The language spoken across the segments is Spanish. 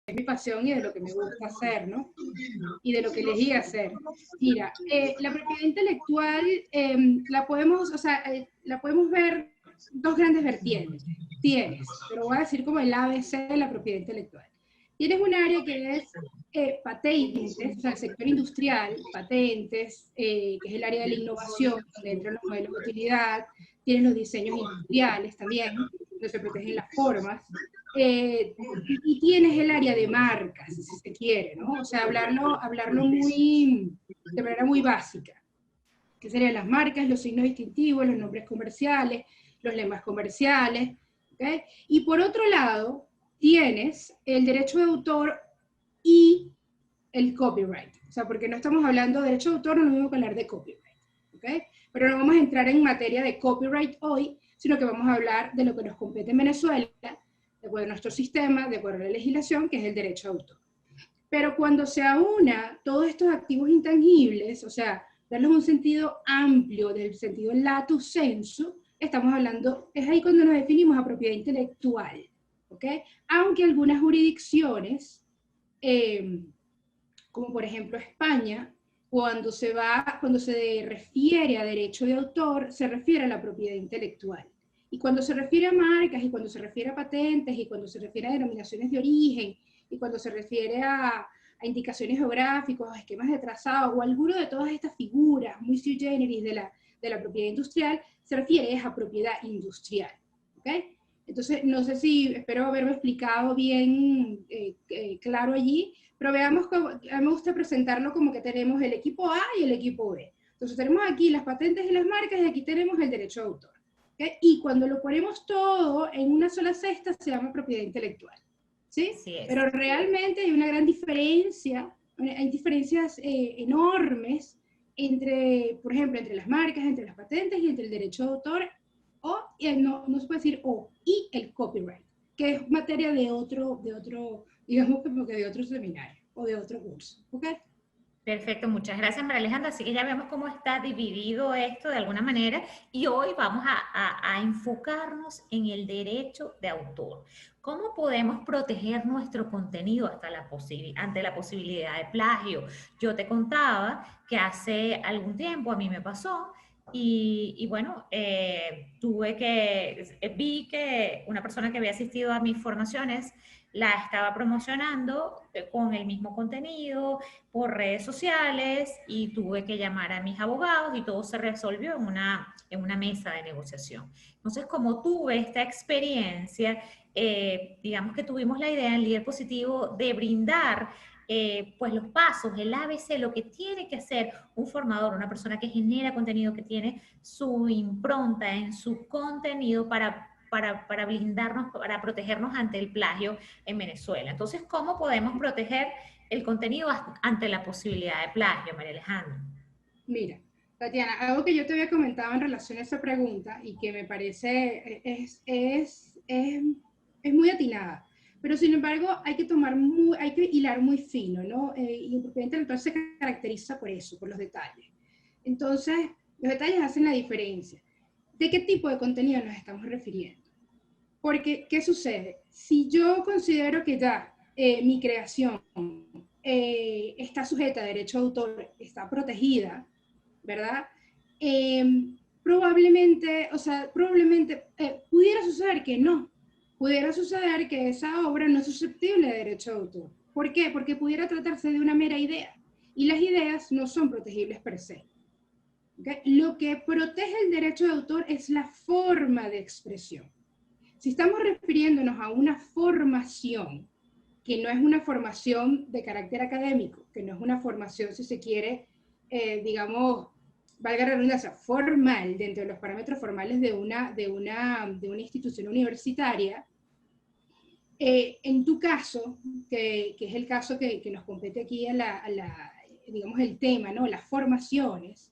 es mi pasión y de lo que me gusta hacer, ¿no? Y de lo que elegí hacer. Mira, la propiedad intelectual la podemos, o sea, la podemos ver dos grandes vertientes. Tienes, pero voy a decir como el ABC de la propiedad intelectual. Tienes un área que es patentes, o sea, el sector industrial, patentes, que es el área de la innovación, donde entran los modelos de utilidad, tienes los diseños industriales también, donde se protegen las formas, y tienes el área de marcas, si se quiere, ¿no? O sea, hablarlo de manera muy básica, que serían las marcas, los signos distintivos, los nombres comerciales, los lemas comerciales, ¿okay? Y por otro lado, tienes el derecho de autor y el copyright. O sea, porque no estamos hablando de derecho de autor, no es lo mismo que hablar de copyright, ¿ok? Pero no vamos a entrar en materia de copyright hoy, sino que vamos a hablar de lo que nos compete en Venezuela, de acuerdo a nuestro sistema, de acuerdo a la legislación, que es el derecho de autor. Pero cuando se aúna todos estos activos intangibles, o sea, darles un sentido amplio, del sentido lato sensu, estamos hablando, es ahí cuando nos definimos a propiedad intelectual, ¿ok? Aunque algunas jurisdicciones, como por ejemplo España, cuando se refiere a derecho de autor, se refiere a la propiedad intelectual. Y cuando se refiere a marcas, y cuando se refiere a patentes, y cuando se refiere a denominaciones de origen, y cuando se refiere a indicaciones geográficas, a esquemas de trazado, o alguno de todas estas figuras muy sui generis de la propiedad industrial, se refiere a propiedad industrial. ¿Okay? Entonces, no sé si, espero haberme explicado bien claro allí, pero veamos, a mí me gusta presentarlo como que tenemos el equipo A y el equipo B. Entonces tenemos aquí las patentes y las marcas y aquí tenemos el derecho de autor. ¿Okay? Y cuando lo ponemos todo en una sola cesta se llama propiedad intelectual. ¿Sí? Así es. Pero realmente hay una gran diferencia, hay diferencias enormes entre, por ejemplo, entre las marcas, entre las patentes y entre el derecho de autor, o, no se puede decir o, y el copyright, que es materia de otro digamos como que de otro seminario o de otro curso. ¿Ok? Perfecto, muchas gracias María Alejandra. Así que ya vemos cómo está dividido esto de alguna manera y hoy vamos a enfocarnos en el derecho de autor. ¿Cómo podemos proteger nuestro contenido ante la posibilidad de plagio? Yo te contaba que hace algún tiempo a mí me pasó y bueno, vi que una persona que había asistido a mis formaciones la estaba promocionando con el mismo contenido por redes sociales y tuve que llamar a mis abogados y todo se resolvió en una mesa de negociación. Entonces, como tuve esta experiencia, digamos que tuvimos la idea en Líder Positivo de brindar pues los pasos, el ABC, lo que tiene que hacer un formador, una persona que genera contenido, que tiene su impronta en su contenido para blindarnos, para protegernos ante el plagio en Venezuela. Entonces, ¿cómo podemos proteger el contenido ante la posibilidad de plagio, María Alejandra? Mira, Tatiana, algo que yo te había comentado en relación a esa pregunta y que me parece es muy atinada, pero sin embargo hay que hilar muy fino, ¿no? Y en propiedad intelectual se caracteriza por eso, por los detalles. Entonces, los detalles hacen la diferencia. ¿De qué tipo de contenido nos estamos refiriendo? Porque, ¿qué sucede? Si yo considero que ya mi creación está sujeta a derecho de autor, está protegida, ¿verdad? Probablemente pudiera suceder que no. Pudiera suceder que esa obra no es susceptible de derecho de autor. ¿Por qué? Porque pudiera tratarse de una mera idea. Y las ideas no son protegibles per se. ¿Okay? Lo que protege el derecho de autor es la forma de expresión. Si estamos refiriéndonos a una formación, que no es una formación de carácter académico, que no es una formación, si se quiere, digamos, valga la redundancia, formal, dentro de los parámetros formales de una institución universitaria, en tu caso, que es el caso que nos compete aquí digamos, el tema, ¿no? Las formaciones,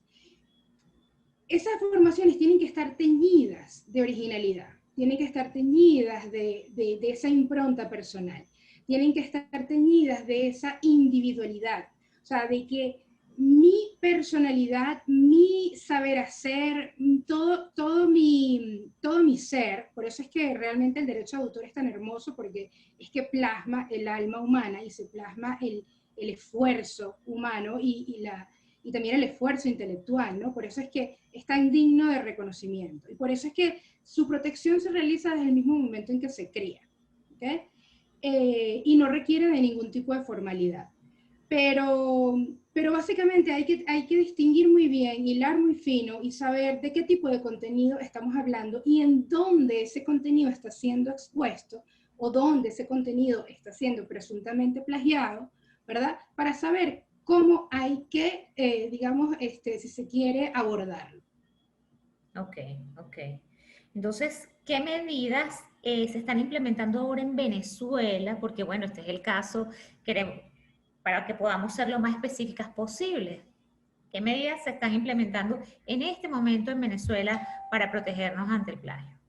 esas formaciones tienen que estar teñidas de originalidad, tienen que estar teñidas de esa impronta personal, tienen que estar teñidas de esa individualidad, o sea, de que mi personalidad, mi saber hacer, todo mi ser. Por eso es que realmente el derecho de autor es tan hermoso, porque es que plasma el alma humana y se plasma el esfuerzo humano y también el esfuerzo intelectual, ¿no? Por eso es que es tan digno de reconocimiento. Y por eso es que su protección se realiza desde el mismo momento en que se cría, ¿okay? Y no requiere de ningún tipo de formalidad. Pero básicamente hay que distinguir muy bien, hilar muy fino y saber de qué tipo de contenido estamos hablando y en dónde ese contenido está siendo expuesto o dónde ese contenido está siendo presuntamente plagiado, ¿verdad? Para saber cómo hay que, digamos, si se quiere, abordarlo. Ok, ok. Entonces, ¿qué medidas se están implementando ahora en Venezuela? Porque bueno, este es el caso, queremos, para que podamos ser lo más específicas posible. ¿Qué medidas se están implementando en este momento en Venezuela para protegernos ante el plagio?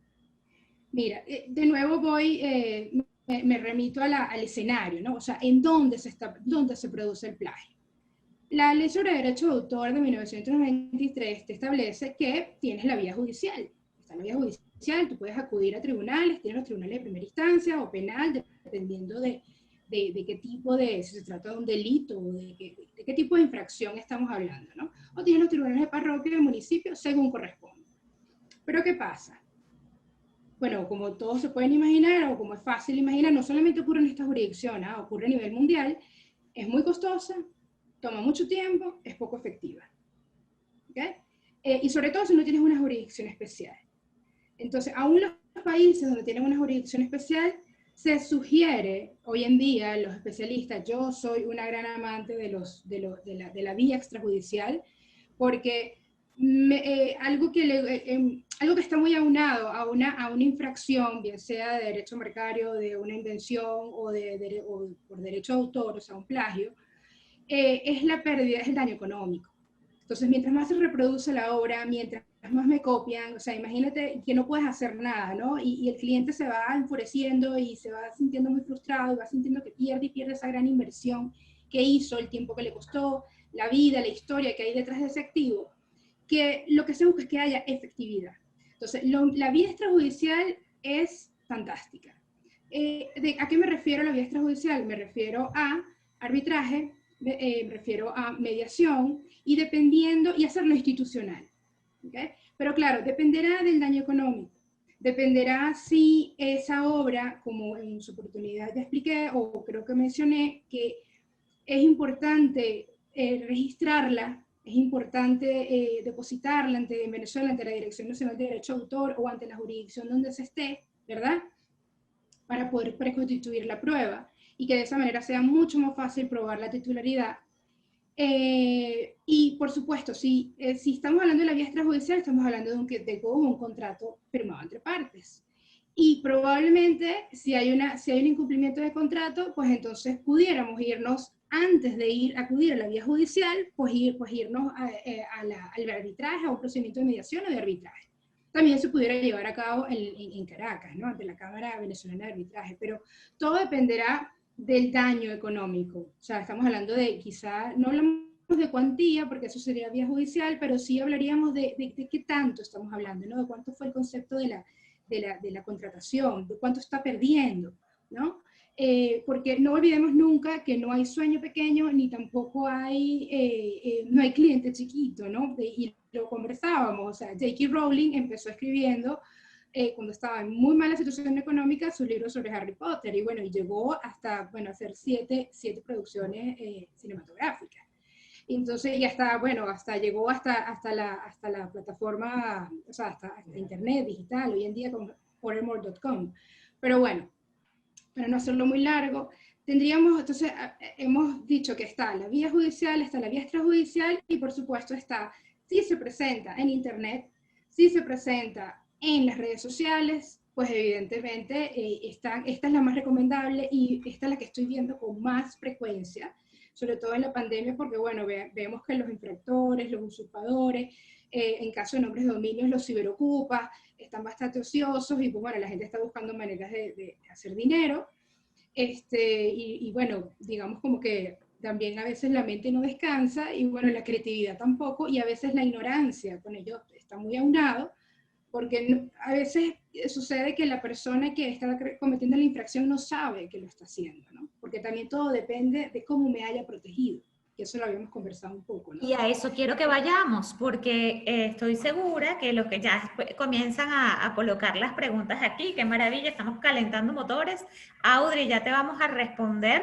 Mira, de nuevo me remito al escenario, ¿no? O sea, ¿en dónde se produce el plagio? La Ley sobre Derecho de Autor de 1993 te establece que tienes la vía judicial. Está la vía judicial, tú puedes acudir a tribunales, tienes los tribunales de primera instancia o penal, dependiendo de qué tipo si se trata de un delito o de qué tipo de infracción estamos hablando, ¿no? O tienes los tribunales de parroquia y de municipio, según corresponde. Pero ¿qué pasa? Bueno, como todos se pueden imaginar, o como es fácil imaginar, no solamente ocurre en esta jurisdicción, ocurre a nivel mundial, es muy costosa, toma mucho tiempo, es poco efectiva. ¿Okay? Y sobre todo si no tienes una jurisdicción especial. Entonces, aún los países donde tienen una jurisdicción especial, se sugiere hoy en día, los especialistas, yo soy una gran amante de la vía extrajudicial, porque algo que está muy aunado a una infracción, bien sea de derecho marcario, de una invención o por derecho de autor, o sea, un plagio, es la pérdida, es el daño económico. Entonces, mientras más se reproduce la obra, mientras más me copian, o sea, imagínate que no puedes hacer nada, ¿no? Y el cliente se va enfureciendo y se va sintiendo muy frustrado y va sintiendo que pierde esa gran inversión que hizo, el tiempo que le costó, la vida, la historia que hay detrás de ese activo, que lo que se busca es que haya efectividad. Entonces, la vía extrajudicial es fantástica. ¿A qué me refiero a la vía extrajudicial? Me refiero a arbitraje, me refiero a mediación y dependiendo, y hacerlo institucional. ¿Okay? Pero claro, dependerá del daño económico. Dependerá si esa obra, como en su oportunidad ya expliqué, o creo que mencioné, que es importante registrarla, es importante depositarla en Venezuela ante la Dirección Nacional de Derecho de Autor o ante la jurisdicción donde se esté, ¿verdad? Para poder preconstituir la prueba y que de esa manera sea mucho más fácil probar la titularidad. Y por supuesto, si estamos hablando de la vía extrajudicial, estamos hablando de un contrato firmado entre partes. Y probablemente si hay un incumplimiento de contrato, pues entonces pudiéramos irnos, antes de acudir a la vía judicial, pues irnos al arbitraje, a un procedimiento de mediación o de arbitraje. También se pudiera llevar a cabo en Caracas, ¿no? Ante la Cámara Venezolana de Arbitraje, pero todo dependerá del daño económico. O sea, estamos hablando de quizá, no hablamos de cuantía, porque eso sería vía judicial, pero sí hablaríamos de qué tanto estamos hablando, ¿no? De cuánto fue el concepto de la contratación, de cuánto está perdiendo, ¿no? Porque no olvidemos nunca que no hay sueño pequeño, ni tampoco no hay cliente chiquito, ¿no? Y lo conversábamos, o sea, J.K. Rowling empezó escribiendo cuando estaba en muy mala situación económica, sus libros sobre Harry Potter, y bueno, y llegó hasta, bueno, hacer siete producciones cinematográficas. Entonces, y hasta, bueno, llegó hasta la plataforma, o sea, hasta internet digital, hoy en día con Pottermore.com. Pero bueno, para no hacerlo muy largo, entonces, hemos dicho que está la vía judicial, está la vía extrajudicial, y por supuesto está, si se presenta en internet, si se presenta en las redes sociales, pues evidentemente esta es la más recomendable y esta es la que estoy viendo con más frecuencia, sobre todo en la pandemia, porque bueno, vemos que los infractores, los usurpadores, en caso de nombres de dominios, los ciberocupas, están bastante ociosos y pues bueno, la gente está buscando maneras de hacer dinero. Y bueno, digamos como que también a veces la mente no descansa y bueno, la creatividad tampoco, y a veces la ignorancia con ello está muy aunado, porque a veces sucede que la persona que está cometiendo la infracción no sabe que lo está haciendo, ¿no? Porque también todo depende de cómo me haya protegido, y eso lo habíamos conversado un poco, ¿no? Y a eso quiero que vayamos, porque estoy segura que los que ya comienzan a colocar las preguntas aquí, qué maravilla, estamos calentando motores. Audrey, ya te vamos a responder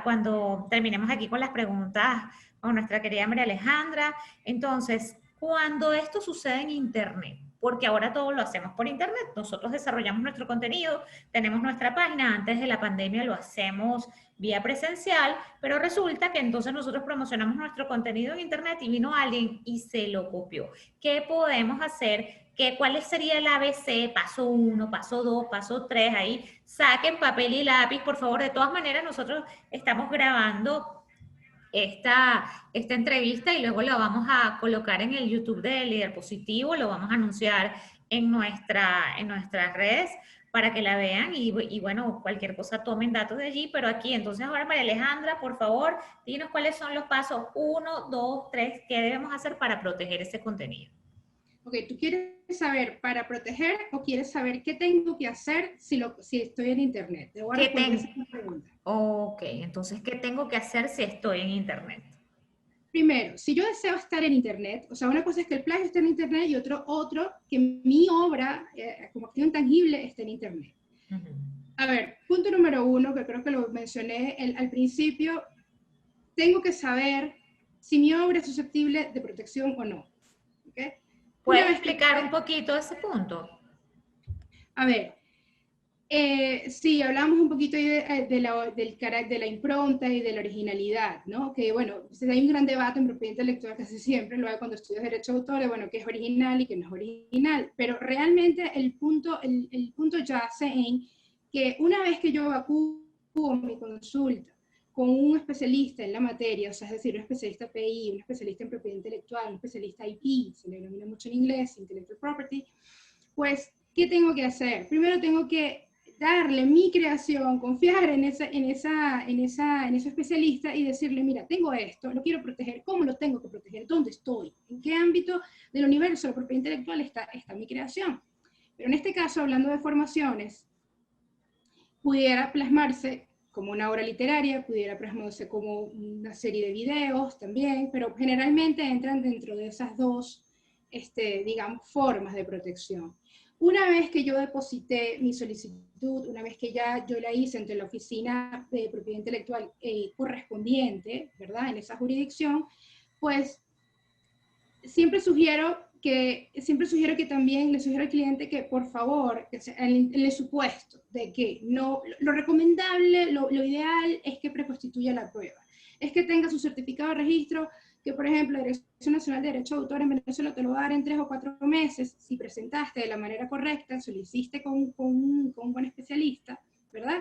cuando terminemos aquí con las preguntas con nuestra querida María Alejandra. Entonces, cuando esto sucede en Internet, porque ahora todo lo hacemos por Internet, nosotros desarrollamos nuestro contenido, tenemos nuestra página, antes de la pandemia lo hacemos vía presencial, pero resulta que entonces nosotros promocionamos nuestro contenido en Internet y vino alguien y se lo copió. ¿Qué podemos hacer? ¿Cuál sería el ABC? Paso 1, paso 2, paso 3, ahí saquen papel y lápiz, por favor. De todas maneras, nosotros estamos grabando esta entrevista y luego la vamos a colocar en el YouTube de Líder Positivo, lo vamos a anunciar en nuestras redes para que la vean y bueno, cualquier cosa tomen datos de allí, pero aquí entonces ahora María Alejandra, por favor, dinos cuáles son los pasos 1, 2, 3, qué debemos hacer para proteger ese contenido. Ok, ¿tú quieres saber para proteger o quieres saber qué tengo que hacer si estoy en Internet? Te voy a responder esa pregunta. Ok, entonces, ¿qué tengo que hacer si estoy en Internet? Primero, si yo deseo estar en Internet, o sea, una cosa es que el plagio esté en Internet y otro que mi obra, como activo intangible, esté en Internet. A ver, punto número 1, que creo que lo mencioné al principio, tengo que saber si mi obra es susceptible de protección o no. ¿Okay? ¿Puedes explicar un poquito ese punto? A ver, sí, hablamos un poquito de la impronta y de la originalidad, ¿no? Que bueno, hay un gran debate en propiedad intelectual casi siempre, luego cuando estudias derecho de autor, bueno, qué es original y qué no es original, pero realmente el punto yace en que una vez que yo acudo mi consulta con un especialista en la materia, o sea, es decir, un especialista PI, un especialista en propiedad intelectual, un especialista IP, se le denomina mucho en inglés, Intellectual Property, pues, ¿qué tengo que hacer? Primero tengo que darle mi creación, confiar en ese especialista y decirle, mira, tengo esto, lo quiero proteger, ¿cómo lo tengo que proteger? ¿Dónde estoy? ¿En qué ámbito del universo de la propiedad intelectual está mi creación? Pero en este caso, hablando de formaciones, pudiera plasmarse como una obra literaria, pudiera plasmarse como una serie de videos también, pero generalmente entran dentro de esas dos, digamos, formas de protección. Una vez que yo deposité mi solicitud, una vez que ya yo la hice entre la oficina de propiedad intelectual correspondiente, ¿verdad?, en esa jurisdicción, pues siempre sugiero que también le sugiero al cliente que por favor, en el supuesto de que no, lo recomendable, lo ideal es que preconstituya la prueba, es que tenga su certificado de registro, que por ejemplo la Dirección Nacional de Derecho de Autor en Venezuela te lo va a dar en 3 o 4 meses, si presentaste de la manera correcta, si lo hiciste con un buen especialista, ¿verdad?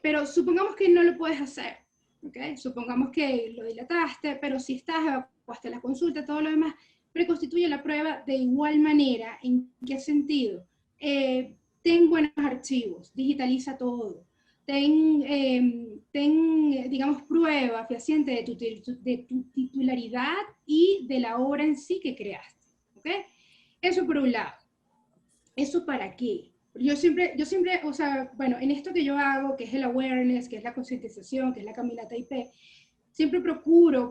Pero supongamos que no lo puedes hacer, ¿okay? Supongamos que lo dilataste, pero si evacuaste la consulta, todo lo demás, preconstituye la prueba de igual manera. ¿En qué sentido? Ten buenos archivos, digitaliza todo. Ten digamos, prueba fehaciente de tu titularidad y de la obra en sí que creaste. ¿Okay? Eso por un lado. ¿Eso para qué? Yo siempre, o sea, bueno, en esto que yo hago, que es el awareness, que es la concientización, que es la caminata IP, siempre procuro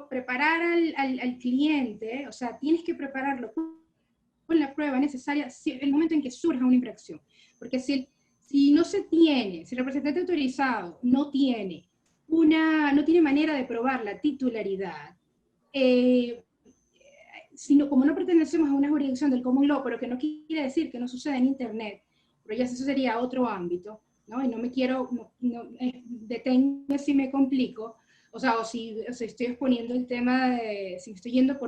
preparar al cliente, o sea, tienes que prepararlo con la prueba necesaria en el momento en que surja una infracción. Porque si no se tiene, si el representante autorizado no tiene manera de probar la titularidad, sino como no pertenecemos a una jurisdicción del common law, pero que no quiere decir que no suceda en Internet, pero ya eso sería otro ámbito, ¿no? Y no me quiero, detengo si me complico, o sea, o si estoy exponiendo el tema de, si me estoy yendo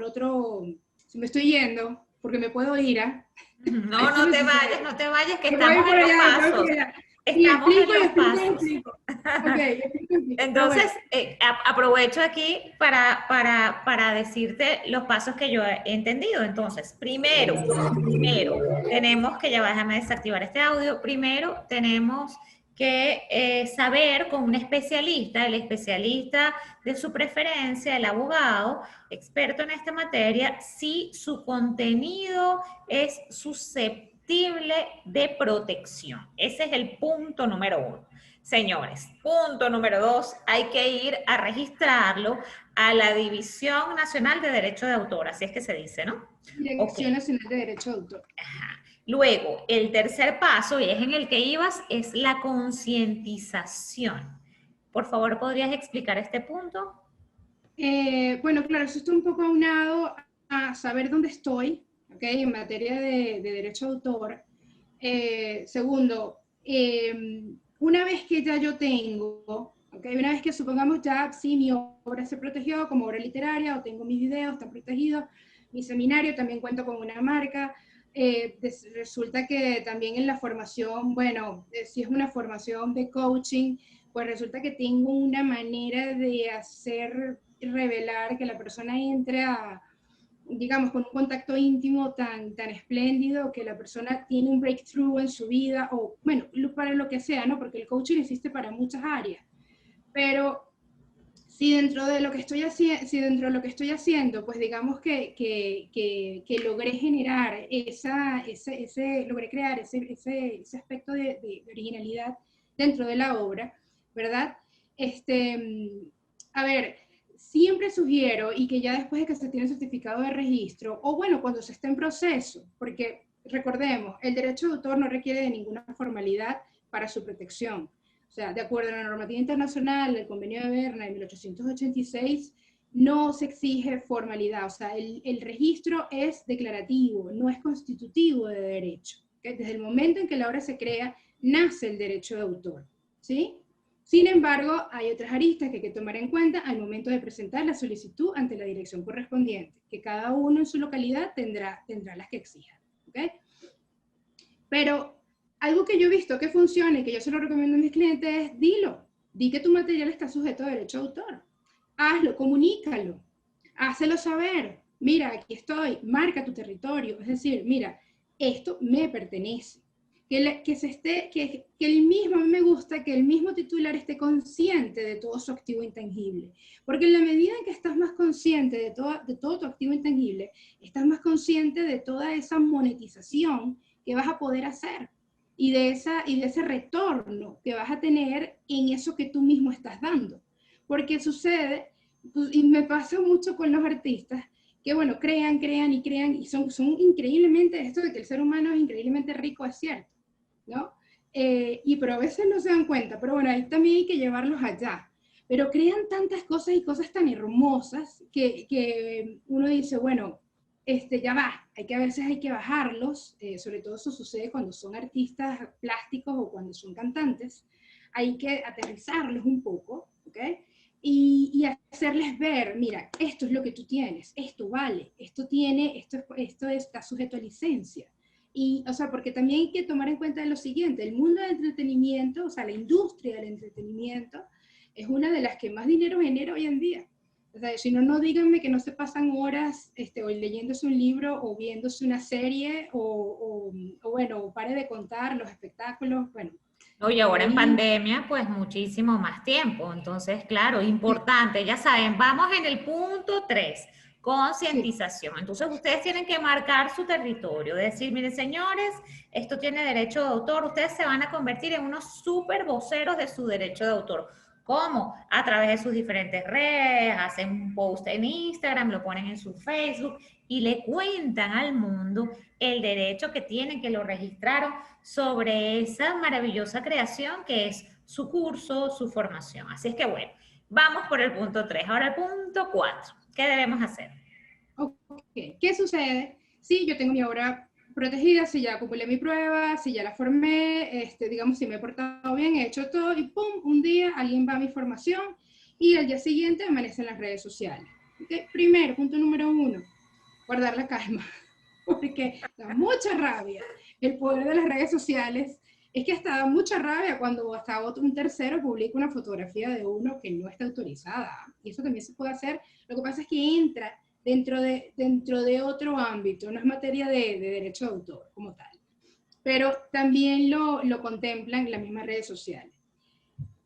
porque me puedo ir a... No te vayas, que estamos en los pasos. Estamos en los pasos. Okay, entonces, aprovecho aquí para decirte los pasos que yo he entendido. Entonces, primero, tenemos que, ya déjame desactivar este audio, primero tenemos que saber con un especialista, el especialista de su preferencia, el abogado, experto en esta materia, si su contenido es susceptible de protección. Ese es el punto número 1. Señores, punto número 2, hay que ir a registrarlo a la División Nacional de Derecho de Autor, así es que se dice, ¿no? Dirección Nacional de Derecho de Autor. Ajá. Luego, el tercer paso, y es en el que ibas, es la concientización. Por favor, ¿podrías explicar este punto? Bueno, claro, eso está un poco aunado a saber dónde estoy, ¿ok? En materia de derecho de autor. Segundo, una vez que ya yo tengo, ¿ok? Una vez que supongamos ya, sí, mi obra se protegió como obra literaria, o tengo mis videos, están protegidos, mi seminario, también cuento con una marca, resulta que también en la formación, bueno, si es una formación de coaching, pues resulta que tengo una manera de hacer revelar que la persona entre a, digamos, con un contacto íntimo tan espléndido, que la persona tiene un breakthrough en su vida, o bueno, para lo que sea, ¿no? Porque el coaching existe para muchas áreas. Pero si dentro de lo que estoy haciendo, si dentro de lo que estoy haciendo, pues digamos que logré generar logré crear ese aspecto de originalidad dentro de la obra, ¿verdad? A ver, siempre sugiero, y que ya después de que se tiene certificado de registro, o bueno, cuando se esté en proceso, porque recordemos, el derecho de autor no requiere de ninguna formalidad para su protección. O sea, de acuerdo a la normativa internacional, el convenio de Berna de 1886, no se exige formalidad. O sea, el registro es declarativo, no es constitutivo de derecho. ¿Okay? Desde el momento en que la obra se crea, nace el derecho de autor. ¿Sí? Sin embargo, hay otras aristas que hay que tomar en cuenta al momento de presentar la solicitud ante la dirección correspondiente, que cada uno en su localidad tendrá las que exija. ¿Okay? Pero algo que yo he visto que funciona y que yo se lo recomiendo a mis clientes es dilo. Di que tu material está sujeto a derecho de autor. Hazlo, comunícalo. Hácelo saber. Mira, aquí estoy. Marca tu territorio. Es decir, mira, esto me pertenece. Que el mismo, a mí me gusta que el mismo titular esté consciente de todo su activo intangible. Porque en la medida en que estás más consciente de todo tu activo intangible, estás más consciente de toda esa monetización que vas a poder hacer y de ese retorno que vas a tener en eso que tú mismo estás dando. Porque sucede, pues, y me pasa mucho con los artistas, que bueno, crean y son increíblemente, esto de que el ser humano es increíblemente rico es cierto, ¿no? Pero a veces no se dan cuenta, pero bueno, ahí también hay que llevarlos allá. Pero crean tantas cosas y cosas tan hermosas que uno dice, bueno, ya va, a veces hay que bajarlos, sobre todo eso sucede cuando son artistas plásticos o cuando son cantantes, hay que aterrizarlos un poco, ¿ok? Y hacerles ver, mira, esto es lo que tú tienes, esto vale, esto está sujeto a licencia. Y, o sea, porque también hay que tomar en cuenta lo siguiente, el mundo del entretenimiento, o sea, la industria del entretenimiento, es una de las que más dinero genera hoy en día. O sea, si no, no díganme que no se pasan horas o leyéndose un libro o viéndose una serie o bueno, pare de contar los espectáculos, bueno. Oye, ahora en pandemia, pues muchísimo más tiempo. Entonces, claro, importante, ya saben, vamos en el punto 3, concientización. Sí. Entonces, ustedes tienen que marcar su territorio, decir, miren, señores, esto tiene derecho de autor, ustedes se van a convertir en unos súper voceros de su derecho de autor. ¿Cómo? A través de sus diferentes redes, hacen un post en Instagram, lo ponen en su Facebook y le cuentan al mundo el derecho que tienen, que lo registraron sobre esa maravillosa creación que es su curso, su formación. Así es que bueno, vamos por el punto 3. Ahora el punto 4. ¿Qué debemos hacer? Ok, ¿qué sucede? Sí, yo tengo mi obra protegida, si ya cumplí mi prueba, si ya la formé, digamos, si me he portado bien, he hecho todo, y pum, un día alguien va a mi formación y al día siguiente amanece en las redes sociales. ¿Okay? Primero, punto número 1, guardar la calma, porque da mucha rabia. El poder de las redes sociales es que hasta da mucha rabia cuando hasta un tercero publica una fotografía de uno que no está autorizada. Y eso también se puede hacer. Lo que pasa es que entra dentro de otro ámbito, no es materia de derecho de autor como tal. pero también lo contemplan las mismas redes sociales.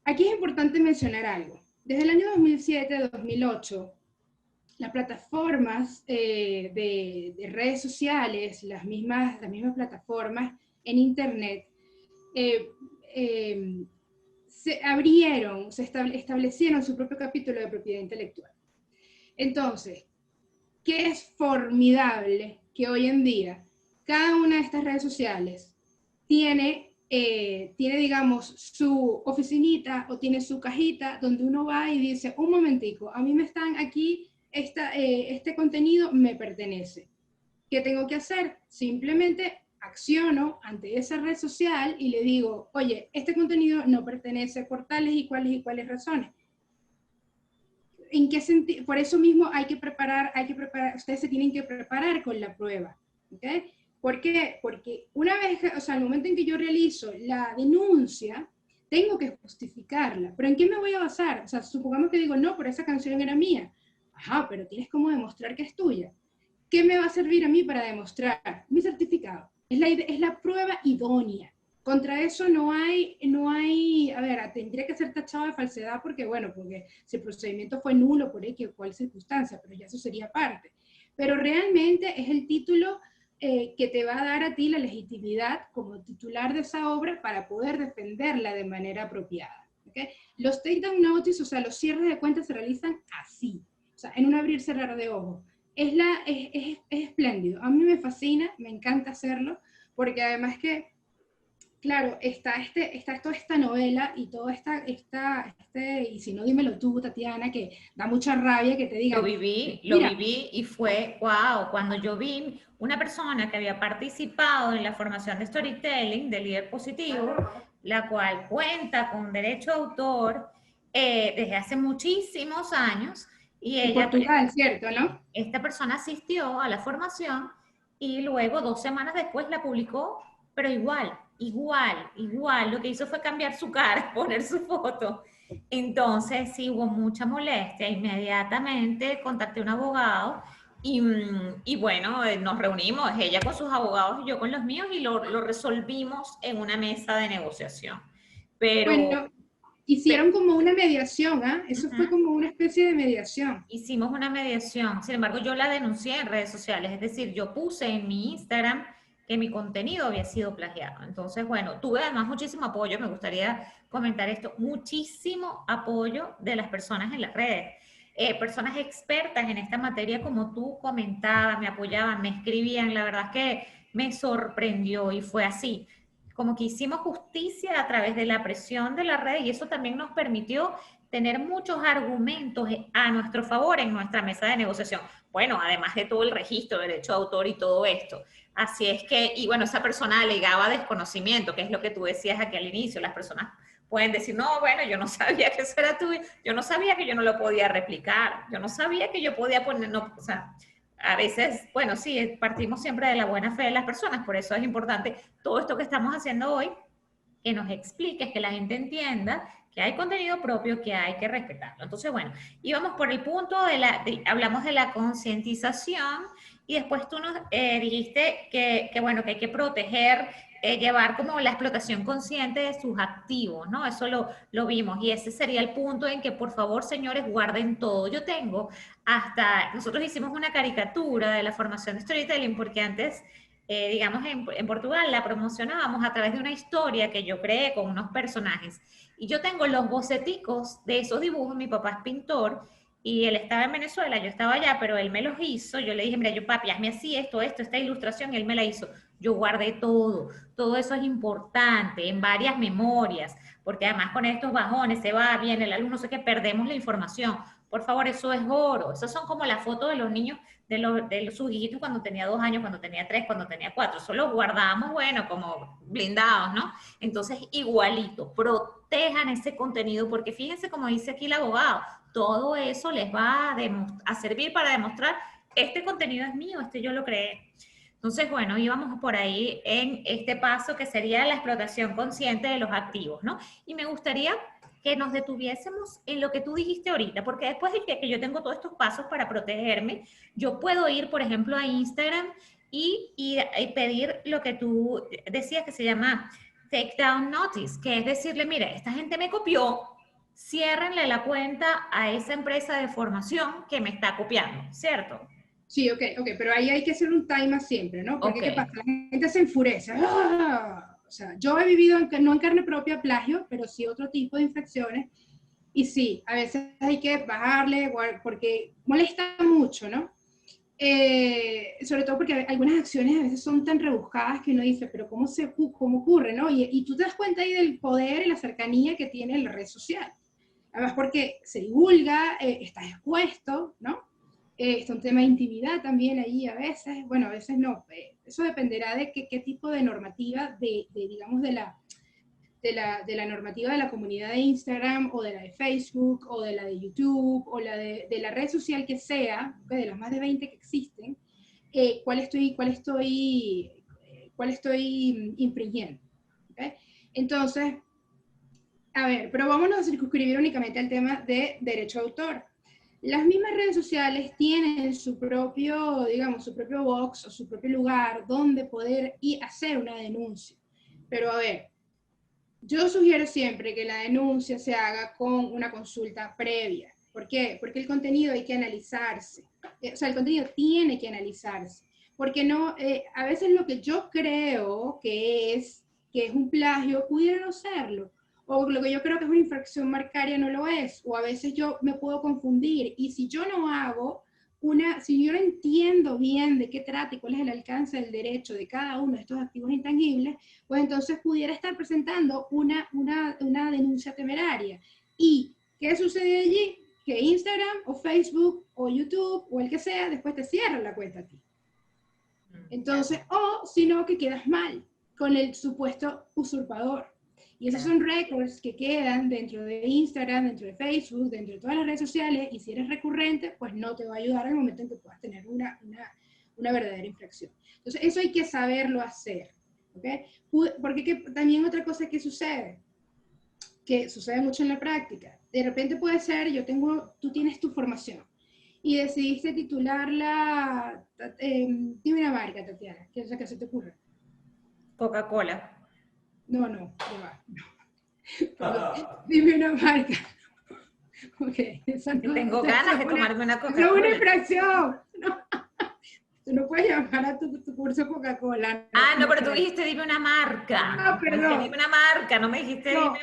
Aquí es importante mencionar algo. Desde el año 2007-2008, las plataformas de redes sociales, las mismas plataformas en Internet, se abrieron, establecieron su propio capítulo de propiedad intelectual. Entonces, ¿qué es formidable? Que hoy en día cada una de estas redes sociales tiene, digamos, su oficinita o tiene su cajita donde uno va y dice, un momentico, a mí me están aquí, este contenido me pertenece. ¿Qué tengo que hacer? Simplemente acciono ante esa red social y le digo, oye, este contenido no pertenece por tales y cuáles razones. ¿En qué sentido? Por eso mismo hay que preparar, ustedes se tienen que preparar con la prueba, ¿ok? ¿Por qué? Porque una vez, o sea, al momento en que yo realizo la denuncia, tengo que justificarla. ¿Pero en qué me voy a basar? O sea, supongamos que digo, no, pero esa canción era mía. Ajá, pero tienes como demostrar que es tuya. ¿Qué me va a servir a mí para demostrar? Mi certificado. Es la prueba idónea. Contra eso no hay, a ver, tendría que ser tachado de falsedad porque, bueno, porque si el procedimiento fue nulo por X o cual circunstancia, pero ya eso sería parte. Pero realmente es el título que te va a dar a ti la legitimidad como titular de esa obra para poder defenderla de manera apropiada. ¿Okay? Los takedown notices, o sea, los cierres de cuentas se realizan así, o sea, en un abrir y cerrar de ojos. Es espléndido, a mí me fascina, me encanta hacerlo, porque además que claro, está toda esta novela y todo y si no, dímelo tú, Tatiana, que da mucha rabia que te digan. Lo viví y fue, wow, cuando yo vi una persona que había participado en la formación de storytelling de líder positivo, la cual cuenta con derecho de autor desde hace muchísimos años, y En ella, Portugal, ¿cierto, no? esta persona asistió a la formación y luego 2 semanas después la publicó, pero igual. Lo que hizo fue cambiar su cara, poner su foto. Entonces, sí hubo mucha molestia. Inmediatamente contacté a un abogado y bueno, nos reunimos, ella con sus abogados y yo con los míos, y lo resolvimos en una mesa de negociación. Pero, Bueno, hicieron como una mediación, ¿ah? Eso fue como una especie de mediación. hicimos una mediación, sin embargo yo la denuncié en redes sociales, es decir, yo puse en mi Instagram que mi contenido había sido plagiado. Entonces, bueno, tuve además muchísimo apoyo, me gustaría comentar esto, muchísimo apoyo de las personas en las redes, personas expertas en esta materia como tú comentabas, me apoyaban, me escribían, la verdad es que me sorprendió y fue así. Como que hicimos justicia a través de la presión de la red, y eso también nos permitió tener muchos argumentos a nuestro favor en nuestra mesa de negociación. Bueno, además de todo el registro de derecho de autor y todo esto. Así es que, y bueno, esa persona alegaba desconocimiento, que es lo que tú decías aquí al inicio. Las personas pueden decir, no, bueno, yo no sabía que eso era tuyo, yo no sabía que yo no lo podía replicar, yo no sabía que yo podía poner, no, o sea, a veces, bueno, sí, partimos siempre de la buena fe de las personas, por eso es importante todo esto que estamos haciendo hoy, que nos expliques, que la gente entienda que hay contenido propio, que hay que respetarlo. Entonces, bueno, íbamos por el punto hablamos de la concientización, y después tú nos dijiste bueno, que hay que proteger, llevar como la explotación consciente de sus activos, ¿no? Eso lo vimos, y ese sería el punto en que, por favor, señores, guarden todo. Yo tengo nosotros hicimos una caricatura de la formación de storytelling, porque antes digamos, en Portugal la promocionábamos a través de una historia que yo creé con unos personajes. Y yo tengo los boceticos de esos dibujos, mi papá es pintor, y él estaba en Venezuela, yo estaba allá, pero él me los hizo. Yo le dije, mira, yo papi, hazme así, esta ilustración, y él me la hizo. Yo guardé todo eso es importante, en varias memorias, porque además con estos bajones se va, viene el alumno, no sé qué, perdemos la información. Por favor, eso es oro. Esas son como las fotos de los niños, de sus hijitos cuando tenía 2 años, cuando tenía 3, cuando tenía 4. Eso lo guardamos, bueno, como blindados, ¿no? Entonces, igualito, protejan ese contenido, porque fíjense como dice aquí el abogado, todo eso les va a servir para demostrar, este contenido es mío, yo lo creé. Entonces, bueno, íbamos por ahí en este paso que sería la explotación consciente de los activos, ¿no? Y me gustaría que nos detuviésemos en lo que tú dijiste ahorita, porque después de que yo tengo todos estos pasos para protegerme, yo puedo ir, por ejemplo, a Instagram y pedir lo que tú decías que se llama take down notice, que es decirle, mire, esta gente me copió, ciérrenle la cuenta a esa empresa de formación que me está copiando, ¿cierto? Sí, ok, pero ahí hay que hacer un timer siempre, ¿no? Porque ¿qué pasa? La gente se enfurece. ¡Ah! O sea, yo he vivido, no en carne propia, plagio, pero sí otro tipo de infracciones. Y sí, a veces hay que bajarle, porque molesta mucho, ¿no? Sobre todo porque algunas acciones a veces son tan rebuscadas que uno dice, pero ¿cómo ocurre, no? Y tú te das cuenta ahí del poder y la cercanía que tiene la red social. Además porque se divulga, estás expuesto, ¿no? Está un tema de intimidad también ahí a veces, bueno, a veces no, eso dependerá de qué tipo de normativa, digamos, de la normativa de la comunidad de Instagram, o de la de Facebook, o de la de YouTube, o de la red social que sea, de las más de 20 que existen, cuál estoy infringiendo. ¿Okay? Entonces, a ver, pero vámonos a circunscribir únicamente al tema de derecho de autor. Las mismas redes sociales tienen su propio, digamos, su propio box o su propio lugar donde poder y hacer una denuncia. Pero a ver, yo sugiero siempre que la denuncia se haga con una consulta previa. ¿Por qué? Porque el contenido hay que analizarse. O sea, el contenido tiene que analizarse. Porque no, a veces lo que yo creo que es un plagio pudiera no serlo. O lo que yo creo que es una infracción marcaria no lo es. O a veces yo me puedo confundir. Y si yo no hago si yo no entiendo bien de qué trata y cuál es el alcance del derecho de cada uno de estos activos intangibles, pues entonces pudiera estar presentando una denuncia temeraria. ¿Y qué sucede allí? Que Instagram o Facebook o YouTube o el que sea, después te cierra la cuenta a ti. Entonces, o si no, que quedas mal con el supuesto usurpador. Y esos son records que quedan dentro de Instagram, dentro de Facebook, dentro de todas las redes sociales, y si eres recurrente, pues no te va a ayudar al momento en que puedas tener una verdadera infracción. Entonces, eso hay que saberlo hacer. ¿Okay? Porque también otra cosa que sucede mucho en la práctica, de repente puede ser, tú tienes tu formación, y decidiste titularla, dime una marca, Tatiana, ¿qué es la que se te ocurre? Coca-Cola. No, no. Dime una marca. Ok, esa no. Tengo ganas de tomarme una Coca-Cola. Es una infracción. No. Tú no puedes llamar a tu curso Coca-Cola. No, pero tú dijiste dime una marca. Perdón. Dime una marca, no me dijiste dime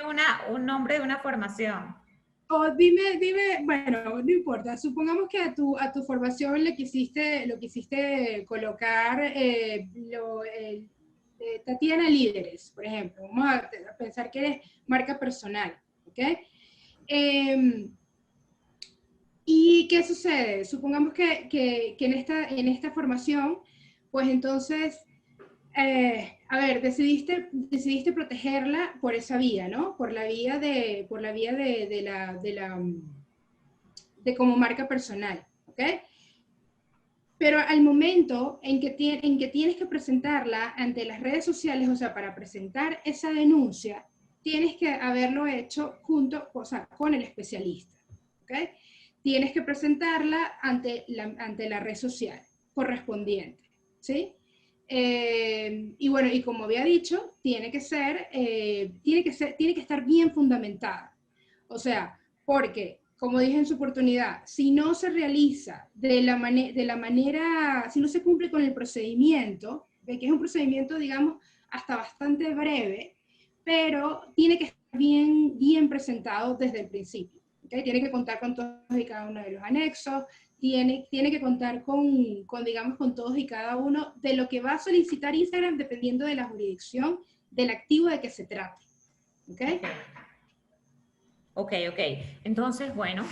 un nombre de una formación. O dime, bueno, no importa. Supongamos que a tu formación lo quisiste colocar Tatiana Líderes, por ejemplo. Vamos a pensar que eres marca personal, ¿ok? ¿Y qué sucede? Supongamos que en esta formación, pues entonces, a ver, decidiste protegerla por esa vía, ¿no? Por la vía de como marca personal, ¿ok? Pero al momento en que tienes que presentarla ante las redes sociales, o sea, para presentar esa denuncia, tienes que haberlo hecho con el especialista, ¿ok? Tienes que presentarla ante la red social correspondiente, ¿sí? Y bueno, y como había dicho, tiene que estar bien fundamentada. O sea, porque, como dije en su oportunidad, si no se realiza de la manera, si no se cumple con el procedimiento, que es un procedimiento, digamos, hasta bastante breve, pero tiene que estar bien presentado desde el principio. ¿Okay? Tiene que contar con todos y cada uno de los anexos, tiene que contar digamos, con todos y cada uno de lo que va a solicitar Instagram dependiendo de la jurisdicción del activo de que se trate. ¿Ok? Ok. Entonces, bueno,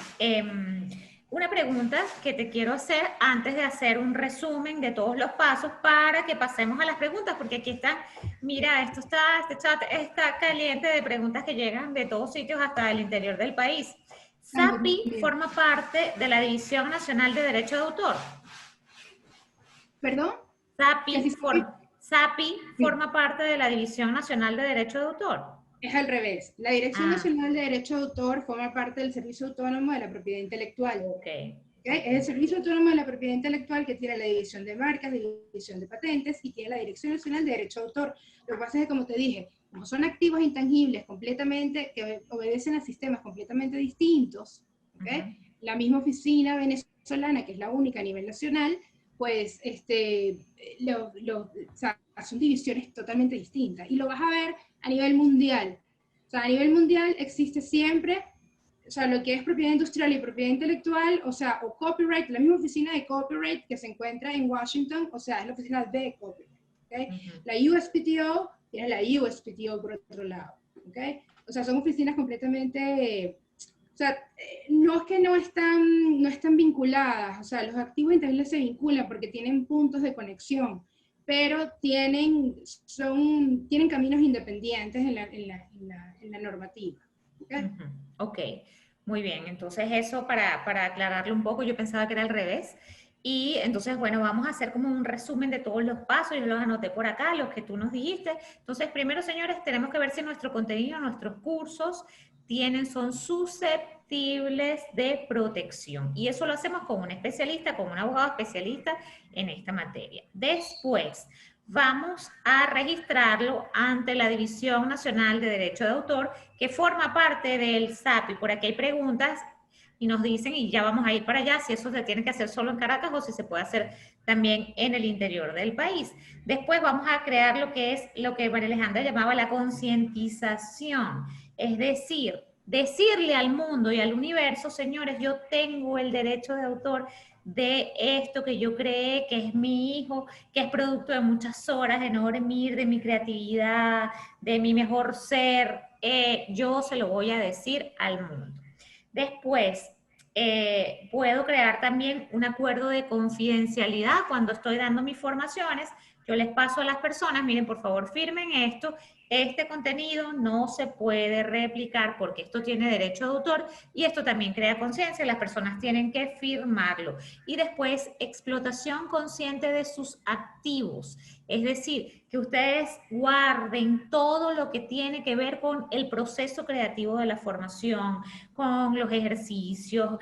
una pregunta que te quiero hacer antes de hacer un resumen de todos los pasos para que pasemos a las preguntas, porque aquí está, mira, este chat está caliente de preguntas que llegan de todos sitios hasta el interior del país. ¿SAPI forma parte de la División Nacional de Derecho de Autor? ¿Perdón? ¿SAPI forma parte de la División Nacional de Derecho de Autor? Es al revés. La Dirección Nacional de Derecho de Autor forma parte del Servicio Autónomo de la Propiedad Intelectual. Ok. Es el Servicio Autónomo de la Propiedad Intelectual, que tiene la división de marcas, división de patentes y tiene la Dirección Nacional de Derecho de Autor. Lo que pasa es que, como te dije, como son activos intangibles completamente, que obedecen a sistemas completamente distintos, ¿okay? La misma oficina venezolana, que es la única a nivel nacional, pues o sea, son divisiones totalmente distintas. Y lo vas a ver a nivel mundial. O sea, a nivel mundial existe siempre, o sea, lo que es propiedad industrial y propiedad intelectual, o sea, o copyright, la misma oficina de copyright que se encuentra en Washington, o sea, es la oficina de copyright, ¿okay? La USPTO tiene la USPTO por otro lado, ¿okay? O sea, son oficinas completamente, o sea, no es que no están vinculadas, o sea, los activos intangibles se vinculan porque tienen puntos de conexión, pero tienen caminos independientes en la normativa, ¿okay? Ok, muy bien. Entonces eso para aclararlo un poco, yo pensaba que era al revés. Y entonces, bueno, vamos a hacer como un resumen de todos los pasos. Yo los anoté por acá, los que tú nos dijiste. Entonces, primero, señores, tenemos que ver si nuestro contenido, nuestros cursos son susceptibles de protección. Y eso lo hacemos con un especialista, con un abogado especialista en esta materia. Después, vamos a registrarlo ante la División Nacional de Derecho de Autor, que forma parte del SAP. Y por aquí hay preguntas y nos dicen, y ya vamos a ir para allá, si eso se tiene que hacer solo en Caracas o si se puede hacer también en el interior del país. Después vamos a crear lo que es lo que María Alejandra llamaba la concientización, es decir, decirle al mundo y al universo, señores, yo tengo el derecho de autor de esto que yo creé, que es mi hijo, que es producto de muchas horas de no dormir, de mi creatividad, de mi mejor ser, yo se lo voy a decir al mundo. Después, puedo crear también un acuerdo de confidencialidad cuando estoy dando mis formaciones. Yo les paso a las personas, miren, por favor, firmen esto. Este contenido no se puede replicar porque esto tiene derecho de autor y esto también crea conciencia, las personas tienen que firmarlo. Y después, explotación consciente de sus activos, es decir, que ustedes guarden todo lo que tiene que ver con el proceso creativo de la formación, con los ejercicios,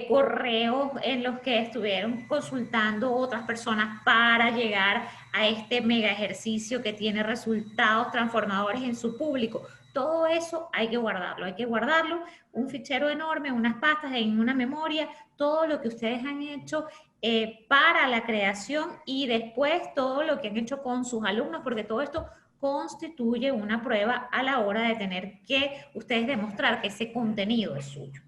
correos en los que estuvieron consultando otras personas para llegar a este mega ejercicio que tiene resultados transformadores en su público. Todo eso hay que guardarlo, un fichero enorme, unas pastas en una memoria, todo lo que ustedes han hecho para la creación y después todo lo que han hecho con sus alumnos, porque todo esto constituye una prueba a la hora de tener que ustedes demostrar que ese contenido es suyo.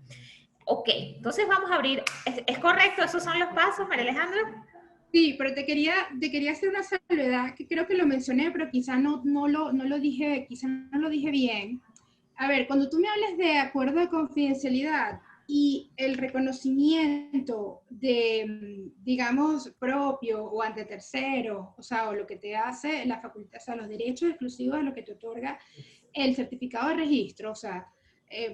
Ok, entonces vamos a abrir. ¿Es correcto? ¿Esos son los pasos, María Alejandra? Sí, pero te quería hacer una salvedad, que creo que lo mencioné, pero quizás no lo dije bien. A ver, cuando tú me hablas de acuerdo de confidencialidad y el reconocimiento de, digamos, propio o ante tercero, o sea, o lo que te hace la facultad, o sea, los derechos exclusivos de lo que te otorga el certificado de registro, o sea,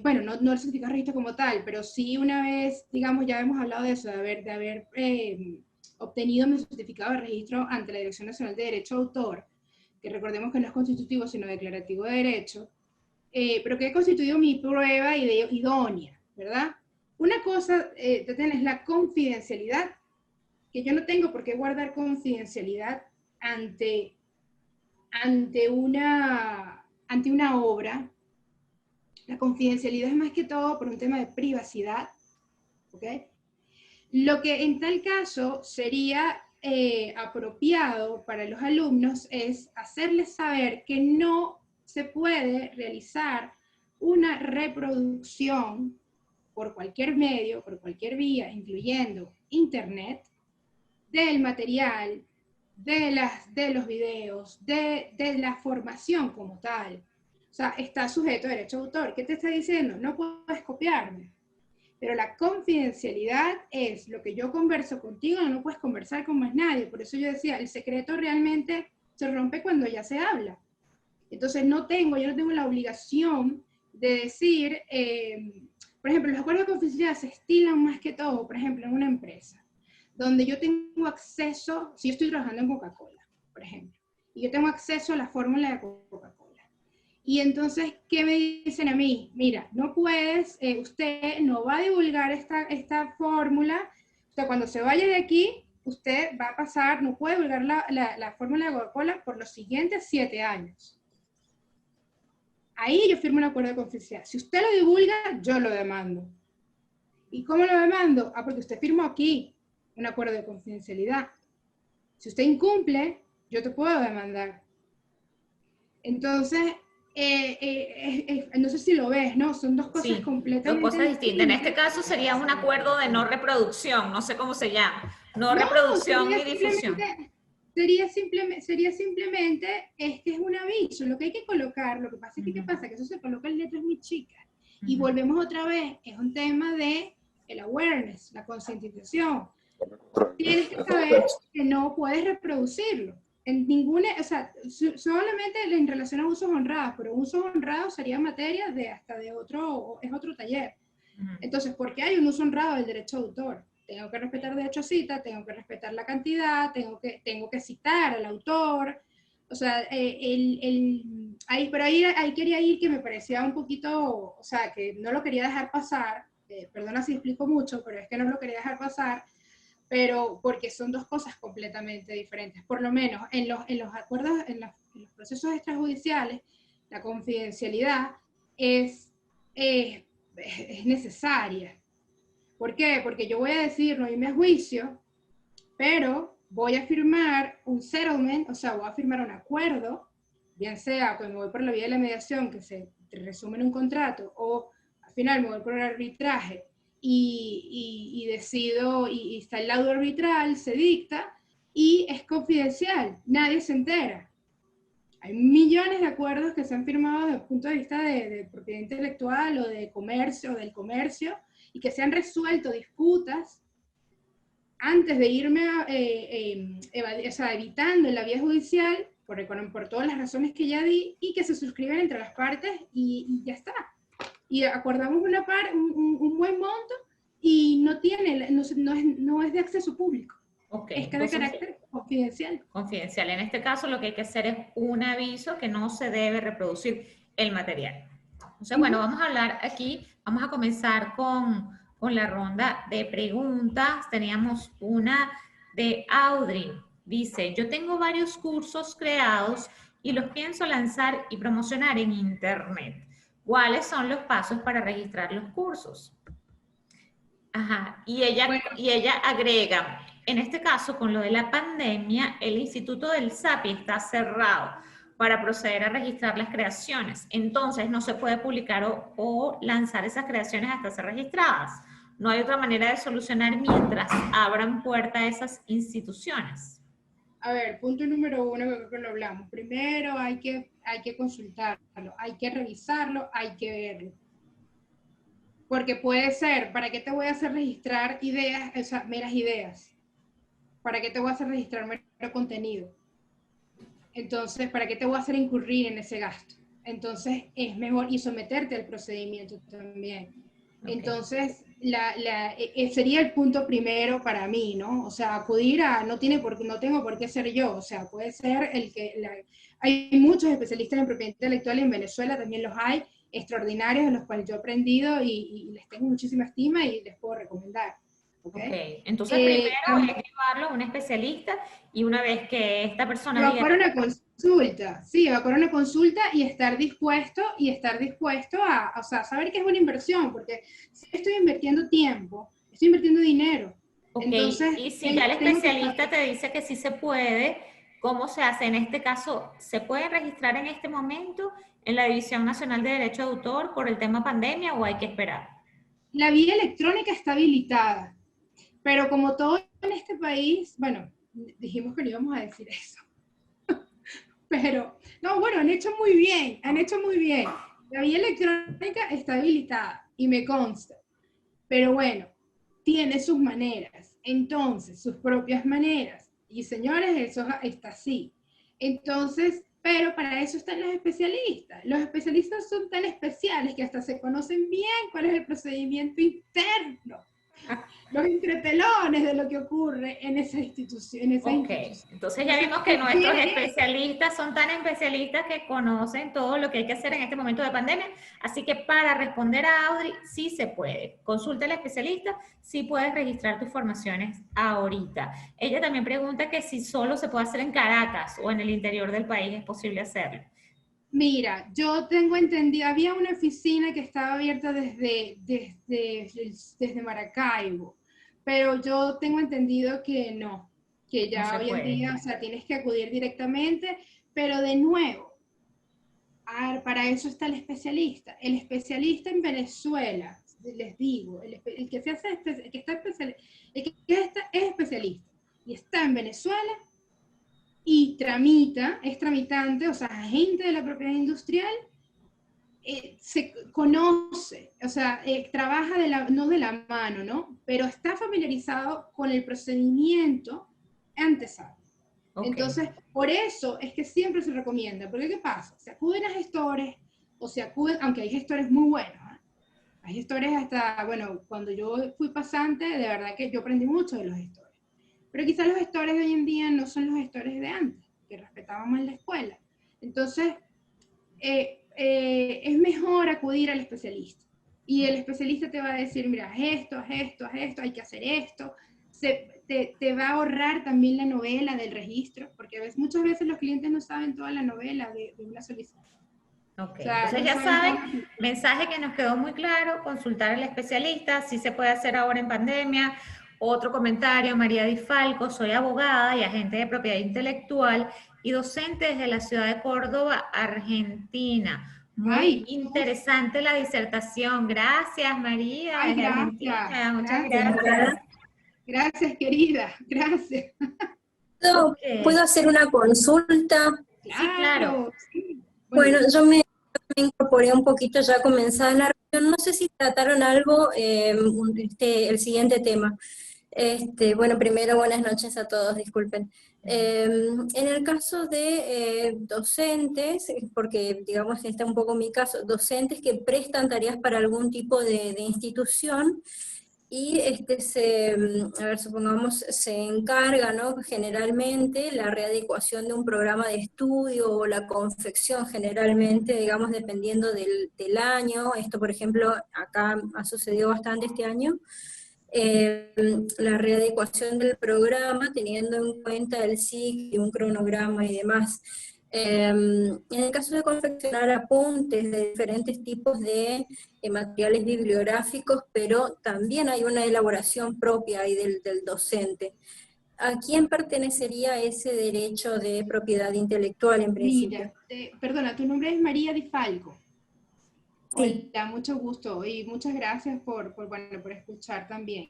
bueno, no el certificado de registro como tal, pero sí una vez, digamos, ya hemos hablado de eso, de haber obtenido mi certificado de registro ante la Dirección Nacional de Derecho de Autor, que recordemos que no es constitutivo, sino declarativo de derecho, pero que he constituido mi prueba idónea, ¿verdad? Una cosa, es la confidencialidad, que yo no tengo por qué guardar confidencialidad ante una obra. La confidencialidad es más que todo por un tema de privacidad, ¿ok? Lo que en tal caso sería apropiado para los alumnos es hacerles saber que no se puede realizar una reproducción por cualquier medio, por cualquier vía, incluyendo internet, del material, de los videos, de la formación como tal. O sea, está sujeto a derecho de autor. ¿Qué te está diciendo? No puedes copiarme. Pero la confidencialidad es lo que yo converso contigo, no puedes conversar con más nadie. Por eso yo decía, el secreto realmente se rompe cuando ya se habla. Entonces yo no tengo la obligación de decir, por ejemplo, los acuerdos de confidencialidad se estilan más que todo, por ejemplo, en una empresa, donde yo tengo acceso, si yo estoy trabajando en Coca-Cola, por ejemplo, y yo tengo acceso a la fórmula de Coca-Cola. Y entonces, ¿qué me dicen a mí? Mira, no puedes, usted no va a divulgar esta fórmula, sea, cuando se vaya de aquí, usted va a pasar, no puede divulgar la fórmula de Coca-Cola por los siguientes 7 años. Ahí yo firmo un acuerdo de confidencialidad. Si usted lo divulga, yo lo demando. ¿Y cómo lo demando? Porque usted firmó aquí un acuerdo de confidencialidad. Si usted incumple, yo te puedo demandar. Entonces, no sé si lo ves, ¿no? Son dos cosas completamente dos cosas distintas. En este caso sería un acuerdo de no reproducción, no sé cómo se llama. No reproducción ni difusión. Sería simplemente, es que es un aviso, lo que hay que colocar, lo que pasa es que, ¿qué pasa? Que eso se coloca en letras muy chicas. Y volvemos otra vez, es un tema de el awareness, la concientización. Tienes que saber que no puedes reproducirlo. En ninguna, o sea, solamente en relación a usos honrados, pero usos honrados sería materia de hasta de otro, es otro taller. Entonces, ¿por qué hay un uso honrado del derecho de autor? Tengo que respetar el derecho a cita, tengo que respetar la cantidad, tengo que citar al autor. O sea, pero ahí quería ir que me parecía un poquito, o sea, que no lo quería dejar pasar. Perdona si explico mucho, pero es que no lo quería dejar pasar, pero porque son dos cosas completamente diferentes. Por lo menos en los acuerdos, en los procesos extrajudiciales, la confidencialidad es necesaria. ¿Por qué? Porque yo voy a decir, no irme a juicio, pero voy a firmar un settlement, o sea, voy a firmar un acuerdo, bien sea cuando voy por la vía de la mediación, que se resume en un contrato, o al final me voy por el arbitraje y decido, y está el laudo arbitral, se dicta, y es confidencial, nadie se entera. Hay millones de acuerdos que se han firmado desde el punto de vista de propiedad intelectual o de comercio, o del comercio, y que se han resuelto disputas antes de irme o sea, evitando en la vía judicial, por todas las razones que ya di, y que se suscriben entre las partes y ya está. Y acordamos un buen monto y no es de acceso público. Okay, es que de carácter confidencial. Confidencial. En este caso lo que hay que hacer es un aviso que no se debe reproducir el material. Entonces, bueno, vamos a hablar aquí, vamos a comenzar con la ronda de preguntas. Teníamos una de Audrey. Dice, yo tengo varios cursos creados y los pienso lanzar y promocionar en internet. ¿Cuáles son los pasos para registrar los cursos? Ajá, y ella agrega, en este caso, con lo de la pandemia, el Instituto del SAPI está cerrado para proceder a registrar las creaciones. Entonces, no se puede publicar o lanzar esas creaciones hasta ser registradas. No hay otra manera de solucionar mientras abran puerta a esas instituciones. A ver, punto número 1, que creo que lo hablamos. Primero hay que consultarlo, hay que revisarlo, hay que verlo. Porque puede ser, ¿para qué te voy a hacer registrar ideas, o sea, meras ideas? ¿Para qué te voy a hacer registrar mero contenido? Entonces, ¿para qué te voy a hacer incurrir en ese gasto? Entonces, es mejor y someterte al procedimiento también. Okay. Entonces, sería el punto primero para mí, ¿no? O sea, acudir a, no tengo por qué ser yo, o sea, puede ser hay muchos especialistas en propiedad intelectual en Venezuela, también los hay, extraordinarios, de los cuales yo he aprendido y les tengo muchísima estima y les puedo recomendar. Okay. Entonces primero es llevarlo a un especialista y una vez que esta persona va para una consulta, sí, va para una consulta y estar dispuesto a, o sea, saber que es una inversión, porque si estoy invirtiendo tiempo, estoy invirtiendo dinero. Okay. Entonces, y si ya el especialista te dice que sí se puede, ¿cómo se hace? En este caso, ¿se puede registrar en este momento en la División Nacional de Derecho de Autor por el tema pandemia o hay que esperar? La vía electrónica está habilitada, pero como todo en este país, bueno, dijimos que no íbamos a decir eso. Pero, no, bueno, han hecho muy bien. La vía electrónica está habilitada y me consta. Pero bueno, tiene sus maneras, entonces, sus propias maneras. Y señores, eso está así. Entonces, pero para eso están los especialistas. Los especialistas son tan especiales que hasta se conocen bien cuál es el procedimiento interno los entretelones de lo que ocurre en esa institución. Ok, entonces ya vimos que nuestros especialistas son tan especialistas que conocen todo lo que hay que hacer en este momento de pandemia, así que para responder a Audrey, sí se puede. Consulta al especialista, sí puedes registrar tus formaciones ahorita. Ella también pregunta que si solo se puede hacer en Caracas o en el interior del país es posible hacerlo. Mira, yo tengo entendido, había una oficina que estaba abierta desde Maracaibo, pero yo tengo entendido que no, que ya No se hoy en puede. día, o sea, tienes que acudir directamente, pero de nuevo, a ver, para eso está el especialista. El especialista en Venezuela, les digo, el que se hace, el que está es especialista y está en Venezuela y es tramitante, o sea, agente de la propiedad industrial, se conoce, o sea, trabaja no de la mano, ¿no? Pero está familiarizado con el procedimiento antesado. Okay. Entonces, por eso es que siempre se recomienda, porque ¿qué pasa? Se acuden a gestores, o se acuden, aunque hay gestores muy buenos, ¿eh? Hay gestores hasta, bueno, cuando yo fui pasante, de verdad que yo aprendí mucho de los gestores. Pero quizás los gestores de hoy en día no son los gestores de antes, que respetábamos en la escuela. Entonces, es mejor acudir al especialista. Y el especialista te va a decir, mira, haz esto, hay que hacer esto. Te va a ahorrar también la novela del registro, porque muchas veces los clientes no saben toda la novela de una solicitud. Ok, O sea, entonces no ya saben saben, mensaje que nos quedó muy claro, consultar al especialista, si se puede hacer ahora en pandemia. Otro comentario, María Di Falco, soy abogada y agente de propiedad intelectual y docente desde la ciudad de Córdoba, Argentina. Muy interesante la disertación. Gracias, María, desde Argentina. Muchas gracias. Gracias, querida. Gracias. ¿Puedo hacer una consulta? Sí, claro. Sí. Bueno, yo me incorporé un poquito ya comenzada la reunión. No sé si trataron algo, el siguiente tema. Bueno, primero buenas noches a todos, disculpen. En el caso de docentes, porque digamos que está un poco mi caso, docentes que prestan tareas para algún tipo de institución, y a ver, supongamos, se encarga, ¿no?, generalmente la readecuación de un programa de estudio o la confección generalmente, digamos, dependiendo del año. Esto, por ejemplo, acá ha sucedido bastante este año. La readecuación del programa teniendo en cuenta el ciclo, un cronograma y demás. En el caso de confeccionar apuntes de diferentes tipos de materiales bibliográficos, pero también hay una elaboración propia ahí del docente. ¿A quién pertenecería ese derecho de propiedad intelectual en principio? Mira, perdona, tu nombre es María Di Falco. Sí. Hola, mucho gusto y muchas gracias por escuchar también.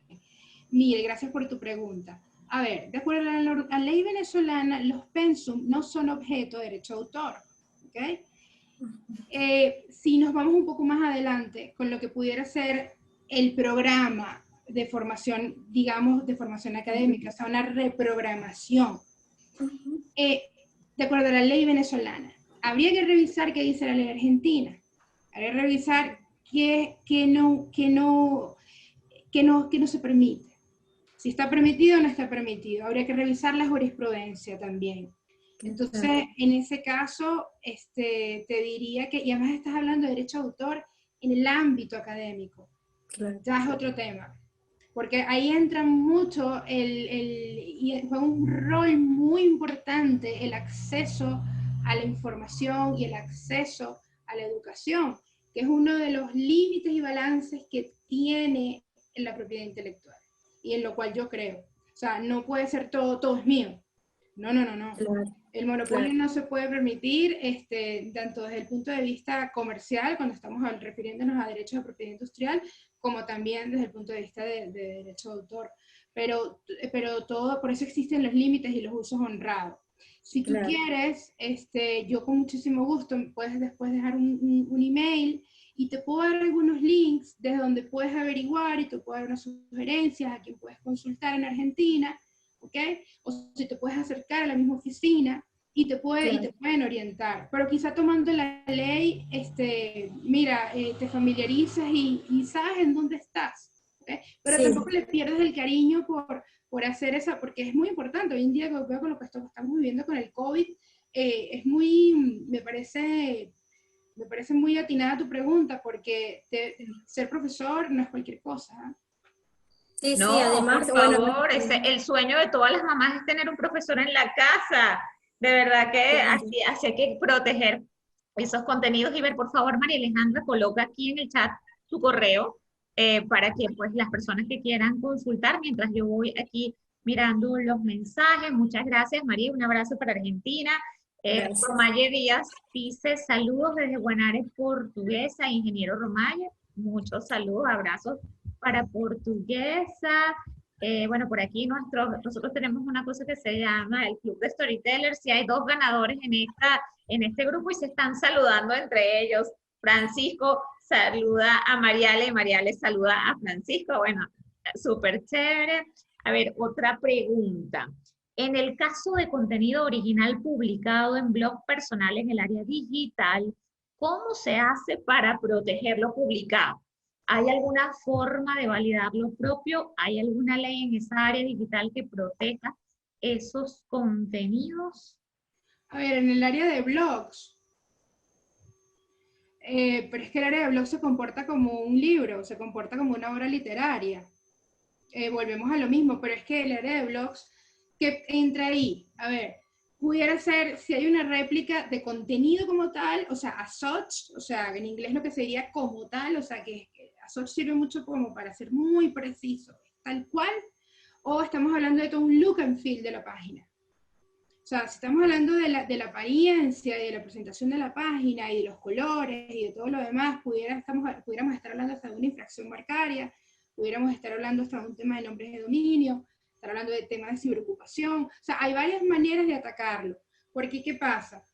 Mire, gracias por tu pregunta. A ver, de acuerdo a la ley venezolana, los pensum no son objeto de derecho de autor, ¿ok? Si nos vamos un poco más adelante con lo que pudiera ser el programa de formación, digamos, de formación académica, o sea, una reprogramación, de acuerdo a la ley venezolana, habría que revisar qué dice la ley argentina, habría que revisar qué no se permite. Si está permitido o no está permitido. Habría que revisar la jurisprudencia también. Entonces, en ese caso, te diría que, y además estás hablando de derecho de autor en el ámbito académico. Claro. Ya es otro tema. Porque ahí entra mucho y juega un rol muy importante el acceso a la información y el acceso a la educación, que es uno de los límites y balances que tiene en la propiedad intelectual, y en lo cual yo creo. O sea, no puede ser todo es mío. No. Claro. El monopolio no se puede permitir, tanto desde el punto de vista comercial, cuando estamos refiriéndonos a derechos de propiedad industrial, como también desde el punto de vista de derecho de autor. Pero todo, por eso existen los límites y los usos honrados. Si tú quieres, yo con muchísimo gusto, puedes después dejar un email y te puedo dar algunos links desde donde puedes averiguar y te puedo dar unas sugerencias a quien puedes consultar en Argentina, ¿ok? O si te puedes acercar a la misma oficina y te pueden orientar. Pero quizá tomando la ley, mira, te familiarizas y sabes en dónde estás, ¿ok? Pero Sí. tampoco le pierdas el cariño por hacer esa, porque es muy importante. Hoy en día, veo con lo que estamos viviendo con el COVID, es muy, me parece muy atinada tu pregunta, porque ser profesor no es cualquier cosa. Sí, sí, No, además, por bueno, favor, el sueño de todas las mamás es tener un profesor en la casa. De verdad que claro. así hay que proteger esos contenidos. Y ver, por favor, María Alejandra, coloca aquí en el chat su correo para que pues las personas que quieran consultar, mientras yo voy aquí mirando los mensajes. Muchas gracias, María. Un abrazo para Argentina. Gracias. Romaye Díaz dice, saludos desde Guanare, Portuguesa, ingeniero Romaye. Muchos saludos, abrazos para Portuguesa. Bueno, por aquí nosotros tenemos una cosa que se llama el Club de Storytellers y hay 2 ganadores en este grupo y se están saludando entre ellos. Francisco saluda a Mariale y Mariale saluda a Francisco. Bueno, súper chévere. A ver, otra pregunta. En el caso de contenido original publicado en blog personal en el área digital, ¿cómo se hace para proteger lo publicado? ¿Hay alguna forma de validar lo propio? ¿Hay alguna ley en esa área digital que proteja esos contenidos? A ver, en el área de blogs, pero es que el área de blogs se comporta como un libro, se comporta como una obra literaria. Volvemos a lo mismo, pero es que el área de blogs, ¿qué entra ahí? A ver, pudiera ser, si hay una réplica de contenido como tal, o sea, as such, o sea, en inglés lo que sería como tal, o sea, que as such sirve mucho como para ser muy preciso, tal cual, o estamos hablando de todo un look and feel de la página. O sea, si estamos hablando de la apariencia, de la presentación de la página y de los colores y de todo lo demás, pudiéramos estar hablando hasta de una infracción marcaria, pudiéramos estar hablando hasta de un tema de nombres de dominio, estar hablando de temas de ciberocupación. O sea, hay varias maneras de atacarlo. Porque, ¿qué pasa?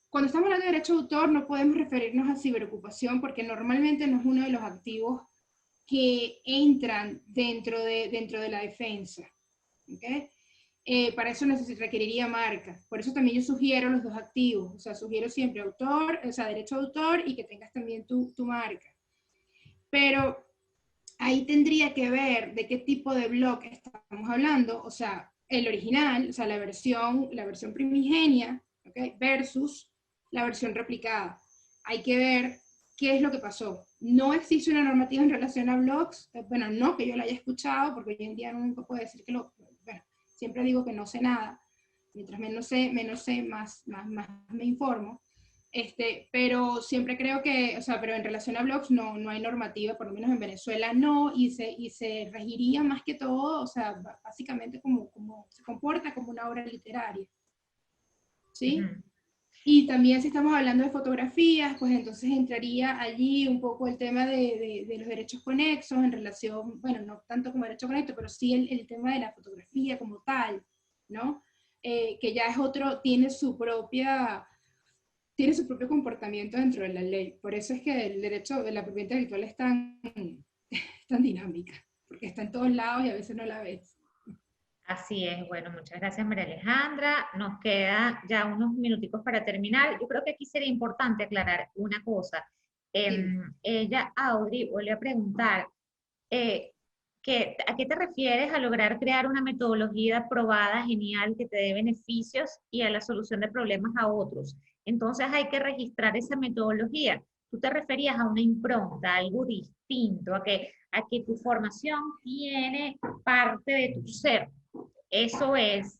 Cuando estamos hablando de derecho de autor no podemos referirnos a ciberocupación porque normalmente no es uno de los activos que entran dentro de la defensa. ¿Okay? Para eso requeriría marca. Por eso también yo sugiero los 2 activos. O sea, sugiero siempre autor, o sea, derecho de autor y que tengas también tu marca. Pero ahí tendría que ver de qué tipo de blog estamos hablando. O sea, el original, o sea, la versión primigenia, ¿okay? Versus la versión replicada. Hay que ver qué es lo que pasó. No existe una normativa en relación a blogs. Bueno, no que yo la haya escuchado, porque hoy en día nunca puedo decir que bueno, siempre digo que no sé nada, mientras menos sé, más me informo, pero siempre creo que, o sea, pero en relación a blogs no hay normativa, por lo menos en Venezuela no, y se regiría más que todo, o sea, básicamente como se comporta como una obra literaria, ¿sí? Uh-huh. Y también si estamos hablando de fotografías, pues entonces entraría allí un poco el tema de los derechos conexos en relación, bueno, no tanto como derecho conexo, pero sí el tema de la fotografía como tal, ¿no? Que ya es otro, tiene su propio comportamiento dentro de la ley. Por eso es que el derecho de la propiedad intelectual es tan dinámica, porque está en todos lados y a veces no la ves. Así es, bueno, muchas gracias María Alejandra. Nos queda ya unos minuticos para terminar. Yo creo que aquí sería importante aclarar una cosa. Ella, Audrey, vuelve a preguntar, ¿a qué te refieres a lograr crear una metodología probada, genial, que te dé beneficios y a la solución de problemas a otros? Entonces hay que registrar esa metodología. Tú te referías a una impronta, algo distinto, a que tu formación tiene parte de tu ser. Eso es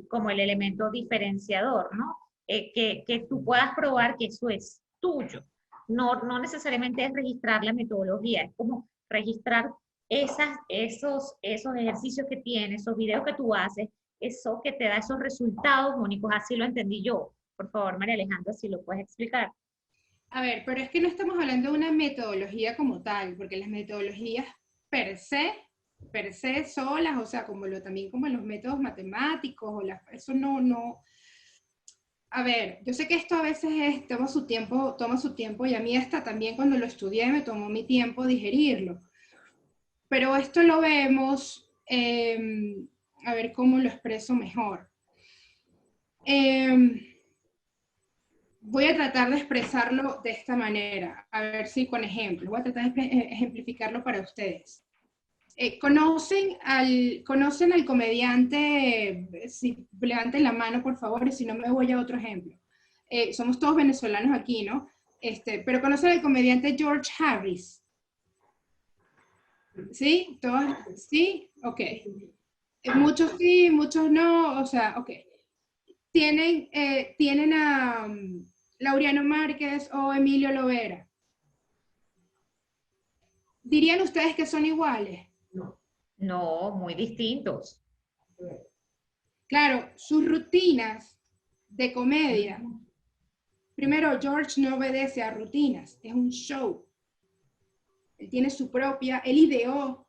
como el elemento diferenciador, ¿no? Que tú puedas probar que eso es tuyo. No necesariamente es registrar la metodología, es como registrar esos ejercicios que tienes, esos videos que tú haces, eso que te da esos resultados únicos. Así lo entendí yo. Por favor, María Alejandra, si lo puedes explicar. A ver, pero es que no estamos hablando de una metodología como tal, porque las metodologías per se solas, o sea, también como los métodos matemáticos, eso no. A ver, yo sé que esto a veces toma su tiempo, y a mí hasta también cuando lo estudié me tomó mi tiempo digerirlo. Pero esto lo vemos, a ver cómo lo expreso mejor. Voy a tratar de expresarlo de esta manera, a ver si con ejemplos, voy a tratar de ejemplificarlo para ustedes. ¿Conocen al comediante? Si levanten la mano, por favor, y si no me voy a otro ejemplo. Somos todos venezolanos aquí, ¿no? Pero ¿conocen al comediante George Harris? ¿Sí? ¿Todos? ¿Sí? Ok. Muchos sí, muchos no, o sea, ok. Tienen a Laureano Márquez o Emilio Lovera. ¿Dirían ustedes que son iguales? No, muy distintos. Claro, sus rutinas de comedia. Primero, George no obedece a rutinas, es un show. Él tiene su propia, él ideó,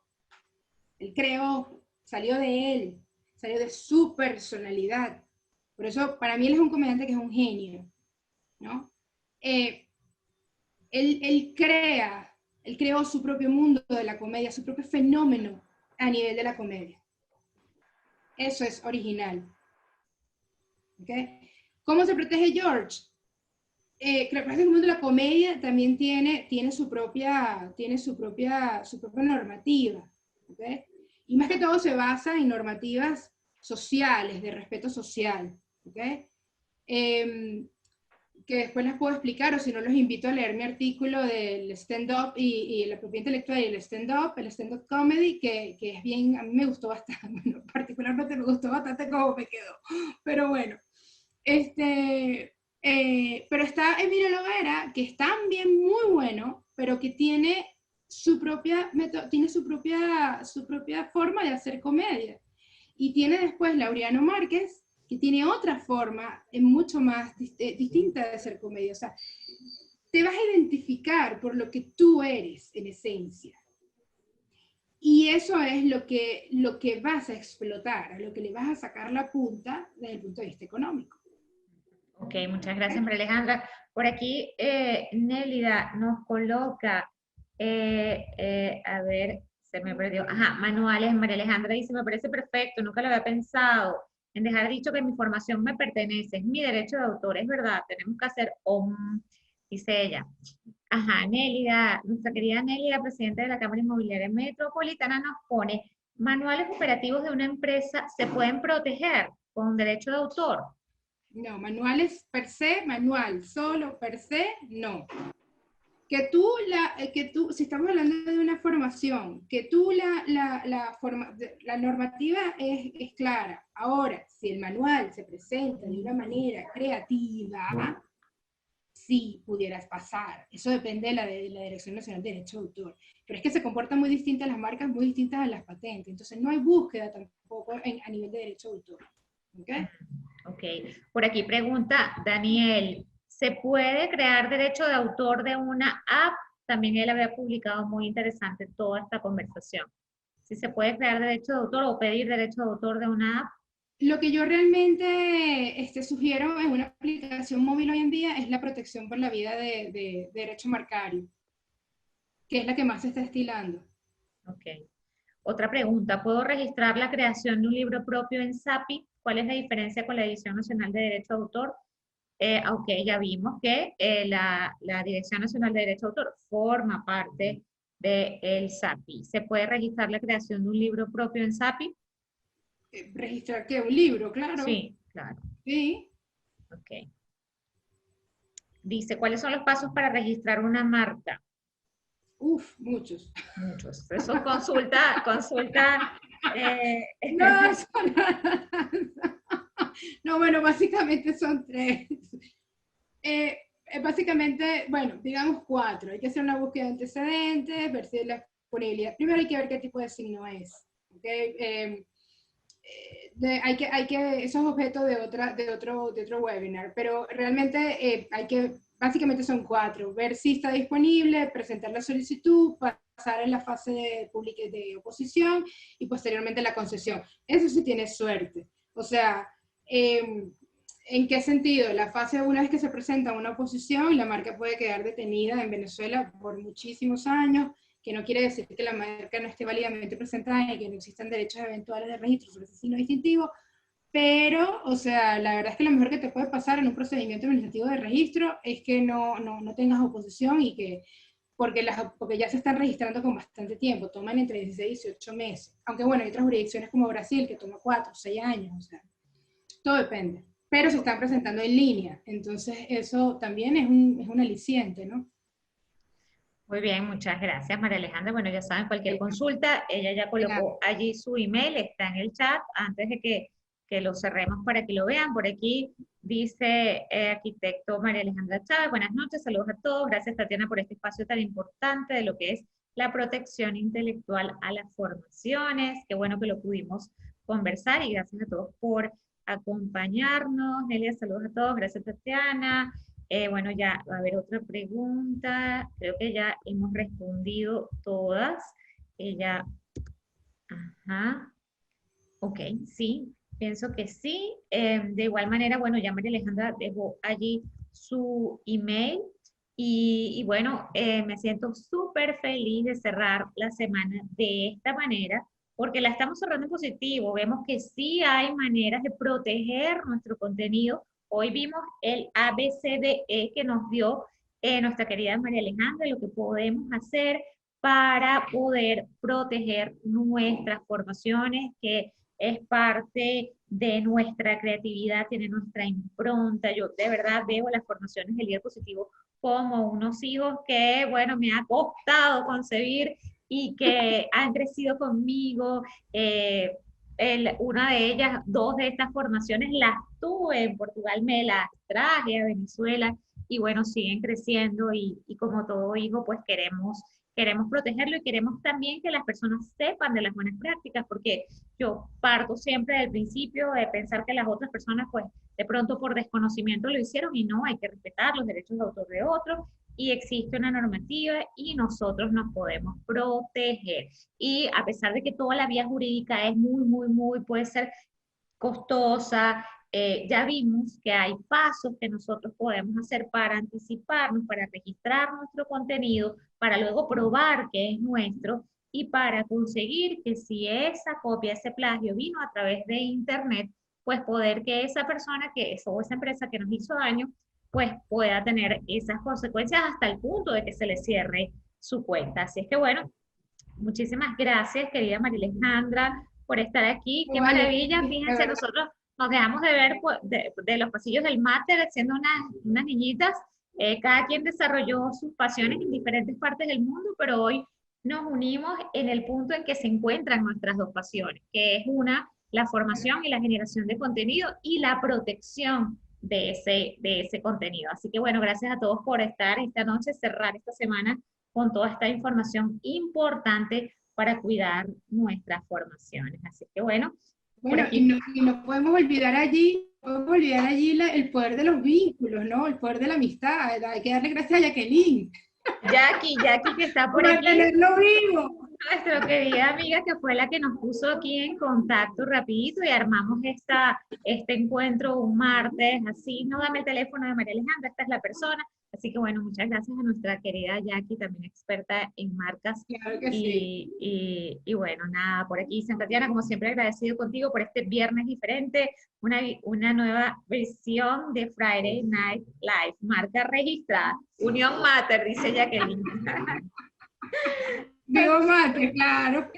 él creó, salió de su personalidad. Por eso, para mí él es un comediante que es un genio, ¿no? Él creó su propio mundo de la comedia, su propio fenómeno a nivel de la comedia. Eso es original. ¿Okay? ¿Cómo se protege George? Creo que el mundo de la comedia también tiene su propia normativa. ¿Okay? Y más que todo se basa en normativas sociales, de respeto social. ¿Okay? Que después las puedo explicar, o si no los invito a leer mi artículo del stand-up y la propiedad intelectual y el stand-up comedy, que es bien, a mí me gustó bastante, bueno, particularmente me gustó bastante cómo me quedó, pero bueno. Pero está Emilio Lovera, que es también muy bueno, pero que tiene su propia forma de hacer comedia. Y tiene después Laureano Márquez, que tiene otra forma mucho más distinta de hacer comedia. O sea, te vas a identificar por lo que tú eres en esencia. Y eso es lo que vas a explotar, a lo que le vas a sacar la punta desde el punto de vista económico. Ok, muchas gracias, María Alejandra. Por aquí, Nélida nos coloca, a ver, se me perdió. Ajá, manuales. María Alejandra dice, me parece perfecto, nunca lo había pensado en dejar dicho que mi formación me pertenece, es mi derecho de autor, es verdad, tenemos que hacer dice ella. Ajá, Nélida, nuestra querida Nélida, presidenta de la Cámara Inmobiliaria Metropolitana, nos pone, manuales operativos de una empresa se pueden proteger con derecho de autor. No, manuales per se, manual solo per se, no. Que tú, si estamos hablando de una formación, que tú la normativa es clara. Ahora, si el manual se presenta de una manera creativa, sí pudieras pasar. Eso depende de la Dirección Nacional de Derecho de Autor. Pero es que se comportan muy distintas las marcas, muy distintas a las patentes. Entonces no hay búsqueda tampoco a nivel de derecho de autor. ¿Okay? Ok. Por aquí pregunta Daniel, ¿se puede crear derecho de autor de una app? También él había publicado muy interesante toda esta conversación. Si se puede crear derecho de autor o pedir derecho de autor de una app. Lo que yo realmente sugiero en una aplicación móvil hoy en día es la protección por la vía de derecho marcario, que es la que más se está estilando. Ok. Otra pregunta, ¿puedo registrar la creación de un libro propio en SAPI? ¿Cuál es la diferencia con la Dirección Nacional de Derecho de Autor? Ok, ya vimos que la Dirección Nacional de Derecho de Autor forma parte del SAPI. ¿Se puede registrar la creación de un libro propio en SAPI? ¿Registrar qué? ¿Un libro? Claro. Sí, claro. Sí. Ok. Dice, ¿cuáles son los pasos para registrar una marca? Uf, muchos. Muchos. Eso consulta. No, no, bueno, básicamente son 3. Básicamente, bueno, digamos 4. Hay que hacer una búsqueda de antecedentes, ver si es la disponibilidad. Primero hay que ver qué tipo de signo es. ¿Okay? Eso es objeto de otro webinar, pero realmente básicamente son 4, ver si está disponible, presentar la solicitud, pasar en la fase de oposición y posteriormente la concesión. Eso sí tiene suerte. O sea, ¿en qué sentido? La fase, una vez que se presenta una oposición, la marca puede quedar detenida en Venezuela por muchísimos años, que no quiere decir que la marca no esté válidamente presentada y que no existan derechos eventuales de registro sobre ese signo distintivo, pero, o sea, la verdad es que lo mejor que te puede pasar en un procedimiento administrativo de registro es que no tengas oposición y que, porque ya se están registrando con bastante tiempo, toman entre 16 y 18 meses. Aunque bueno, hay otras jurisdicciones como Brasil que toma 4 o 6 años, o sea, todo depende. Pero se están presentando en línea, entonces eso también es un aliciente, ¿no? Muy bien, muchas gracias, María Alejandra. Bueno, ya saben, cualquier consulta, ella ya colocó allí su email, está en el chat, antes de que lo cerremos para que lo vean. Por aquí dice arquitecto María Alejandra Chávez, buenas noches, saludos a todos, gracias Tatiana por este espacio tan importante de lo que es la protección intelectual a las formaciones. Qué bueno que lo pudimos conversar y gracias a todos por acompañarnos. Nelia, saludos a todos, gracias Tatiana. Bueno, ya va a haber otra pregunta. Creo que ya hemos respondido todas. Ella, ajá. Ok, sí, pienso que sí. De igual manera, bueno, ya María Alejandra dejó allí su email. Y bueno, me siento súper feliz de cerrar la semana de esta manera, porque la estamos cerrando en positivo. Vemos que sí hay maneras de proteger nuestro contenido. Hoy vimos el ABCDE que nos dio nuestra querida María Alejandra, lo que podemos hacer para poder proteger nuestras formaciones, que es parte de nuestra creatividad, tiene nuestra impronta. Yo de verdad veo las formaciones del líder positivo como unos hijos que, bueno, me ha costado concebir y que han crecido conmigo. Una de ellas, dos de estas formaciones las tuve en Portugal, me las traje a Venezuela y bueno, siguen creciendo y como todo hijo, pues queremos protegerlo y queremos también que las personas sepan de las buenas prácticas, porque yo parto siempre del principio de pensar que las otras personas, pues, de pronto por desconocimiento lo hicieron y no, hay que respetar los derechos de autor de otros y existe una normativa y nosotros nos podemos proteger. Y a pesar de que toda la vía jurídica es muy, puede ser costosa, ya vimos que hay pasos que nosotros podemos hacer para anticiparnos, para registrar nuestro contenido, para luego probar que es nuestro y para conseguir que si esa copia, ese plagio vino a través de internet, pues poder que esa persona o esa empresa que nos hizo daño, pues pueda tener esas consecuencias hasta el punto de que se le cierre su cuenta. Así es que bueno, muchísimas gracias, querida María Alejandra, por estar aquí. Qué maravilla. Fíjense, nosotros nos dejamos de ver de los pasillos del máter siendo unas niñitas. Cada quien desarrolló sus pasiones en diferentes partes del mundo, pero hoy nos unimos en el punto en que se encuentran nuestras dos pasiones, que es la formación y la generación de contenido y la protección de ese contenido. Así que bueno, gracias a todos por estar esta noche, cerrar esta semana con toda esta información importante para cuidar nuestras formaciones. Así que bueno. Bueno, y no podemos olvidar allí, el poder de los vínculos, ¿no? El poder de la amistad. Hay que darle gracias a Jacqueline. Jackie que está por aquí. Mantenerlo vivo. Nuestra querida amiga que fue la que nos puso aquí en contacto rapidito y armamos este encuentro un martes, así, no dame el teléfono de María Alejandra, esta es la persona. Así que bueno, muchas gracias a nuestra querida Jackie, también experta en marcas. Claro que sí. Y bueno, nada, por aquí, Tatiana, como siempre agradecido contigo por este viernes diferente, una nueva versión de Friday Night Live, marca registrada, Unión Mater, dice Jacqueline. Digo mate, claro.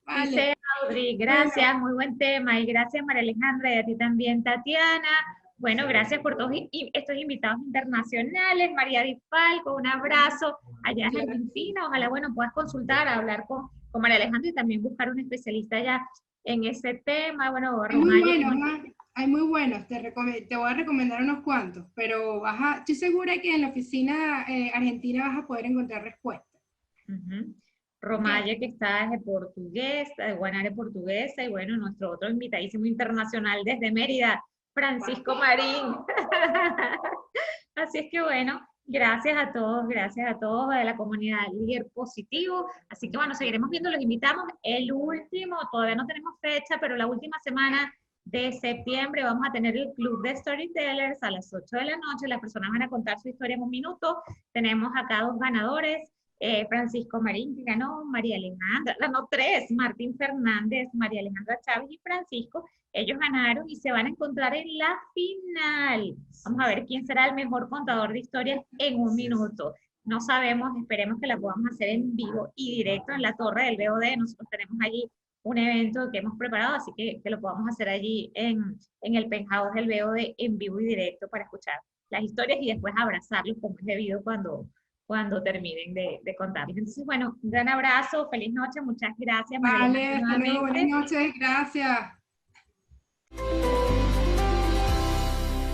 Vale. Dice Audrey, gracias, muy buen tema, y gracias María Alejandra, y a ti también, Tatiana. Bueno, gracias por todos estos invitados internacionales. María Di Falco, un abrazo allá en Argentina. Ojalá, bueno, puedas consultar, hablar con María Alejandra y también buscar un especialista allá en ese tema. Bueno, hay muy buenos, te voy a recomendar unos cuantos, pero estoy segura que en la oficina argentina vas a poder encontrar respuestas. Romalle, que está de portuguesa, de Guanare portuguesa, y bueno, nuestro otro invitadísimo internacional desde Mérida, Francisco Marín. Así es que bueno, gracias a todos de la comunidad Líder Positivo. Así que bueno, seguiremos viendo, los invitamos. El último, todavía no tenemos fecha, pero la última semana de septiembre vamos a tener el Club de Storytellers a las 8 de la noche. Las personas van a contar su historia en un minuto. Tenemos acá 2 ganadores. Francisco Marín, que ganó, María Alejandra, ganó 3, Martín Fernández, María Alejandra Chávez y Francisco. Ellos ganaron y se van a encontrar en la final. Vamos a ver quién será el mejor contador de historias en un minuto. No sabemos, esperemos que la podamos hacer en vivo y directo en la torre del BOD. Nosotros tenemos allí un evento que hemos preparado, así que lo podamos hacer allí en el penthouse del BOD en vivo y directo para escuchar las historias y después abrazarlos como es debido cuando terminen de contarles. Entonces, bueno, un gran abrazo, feliz noche, muchas gracias. Vale, hasta luego, buenas noches, gracias.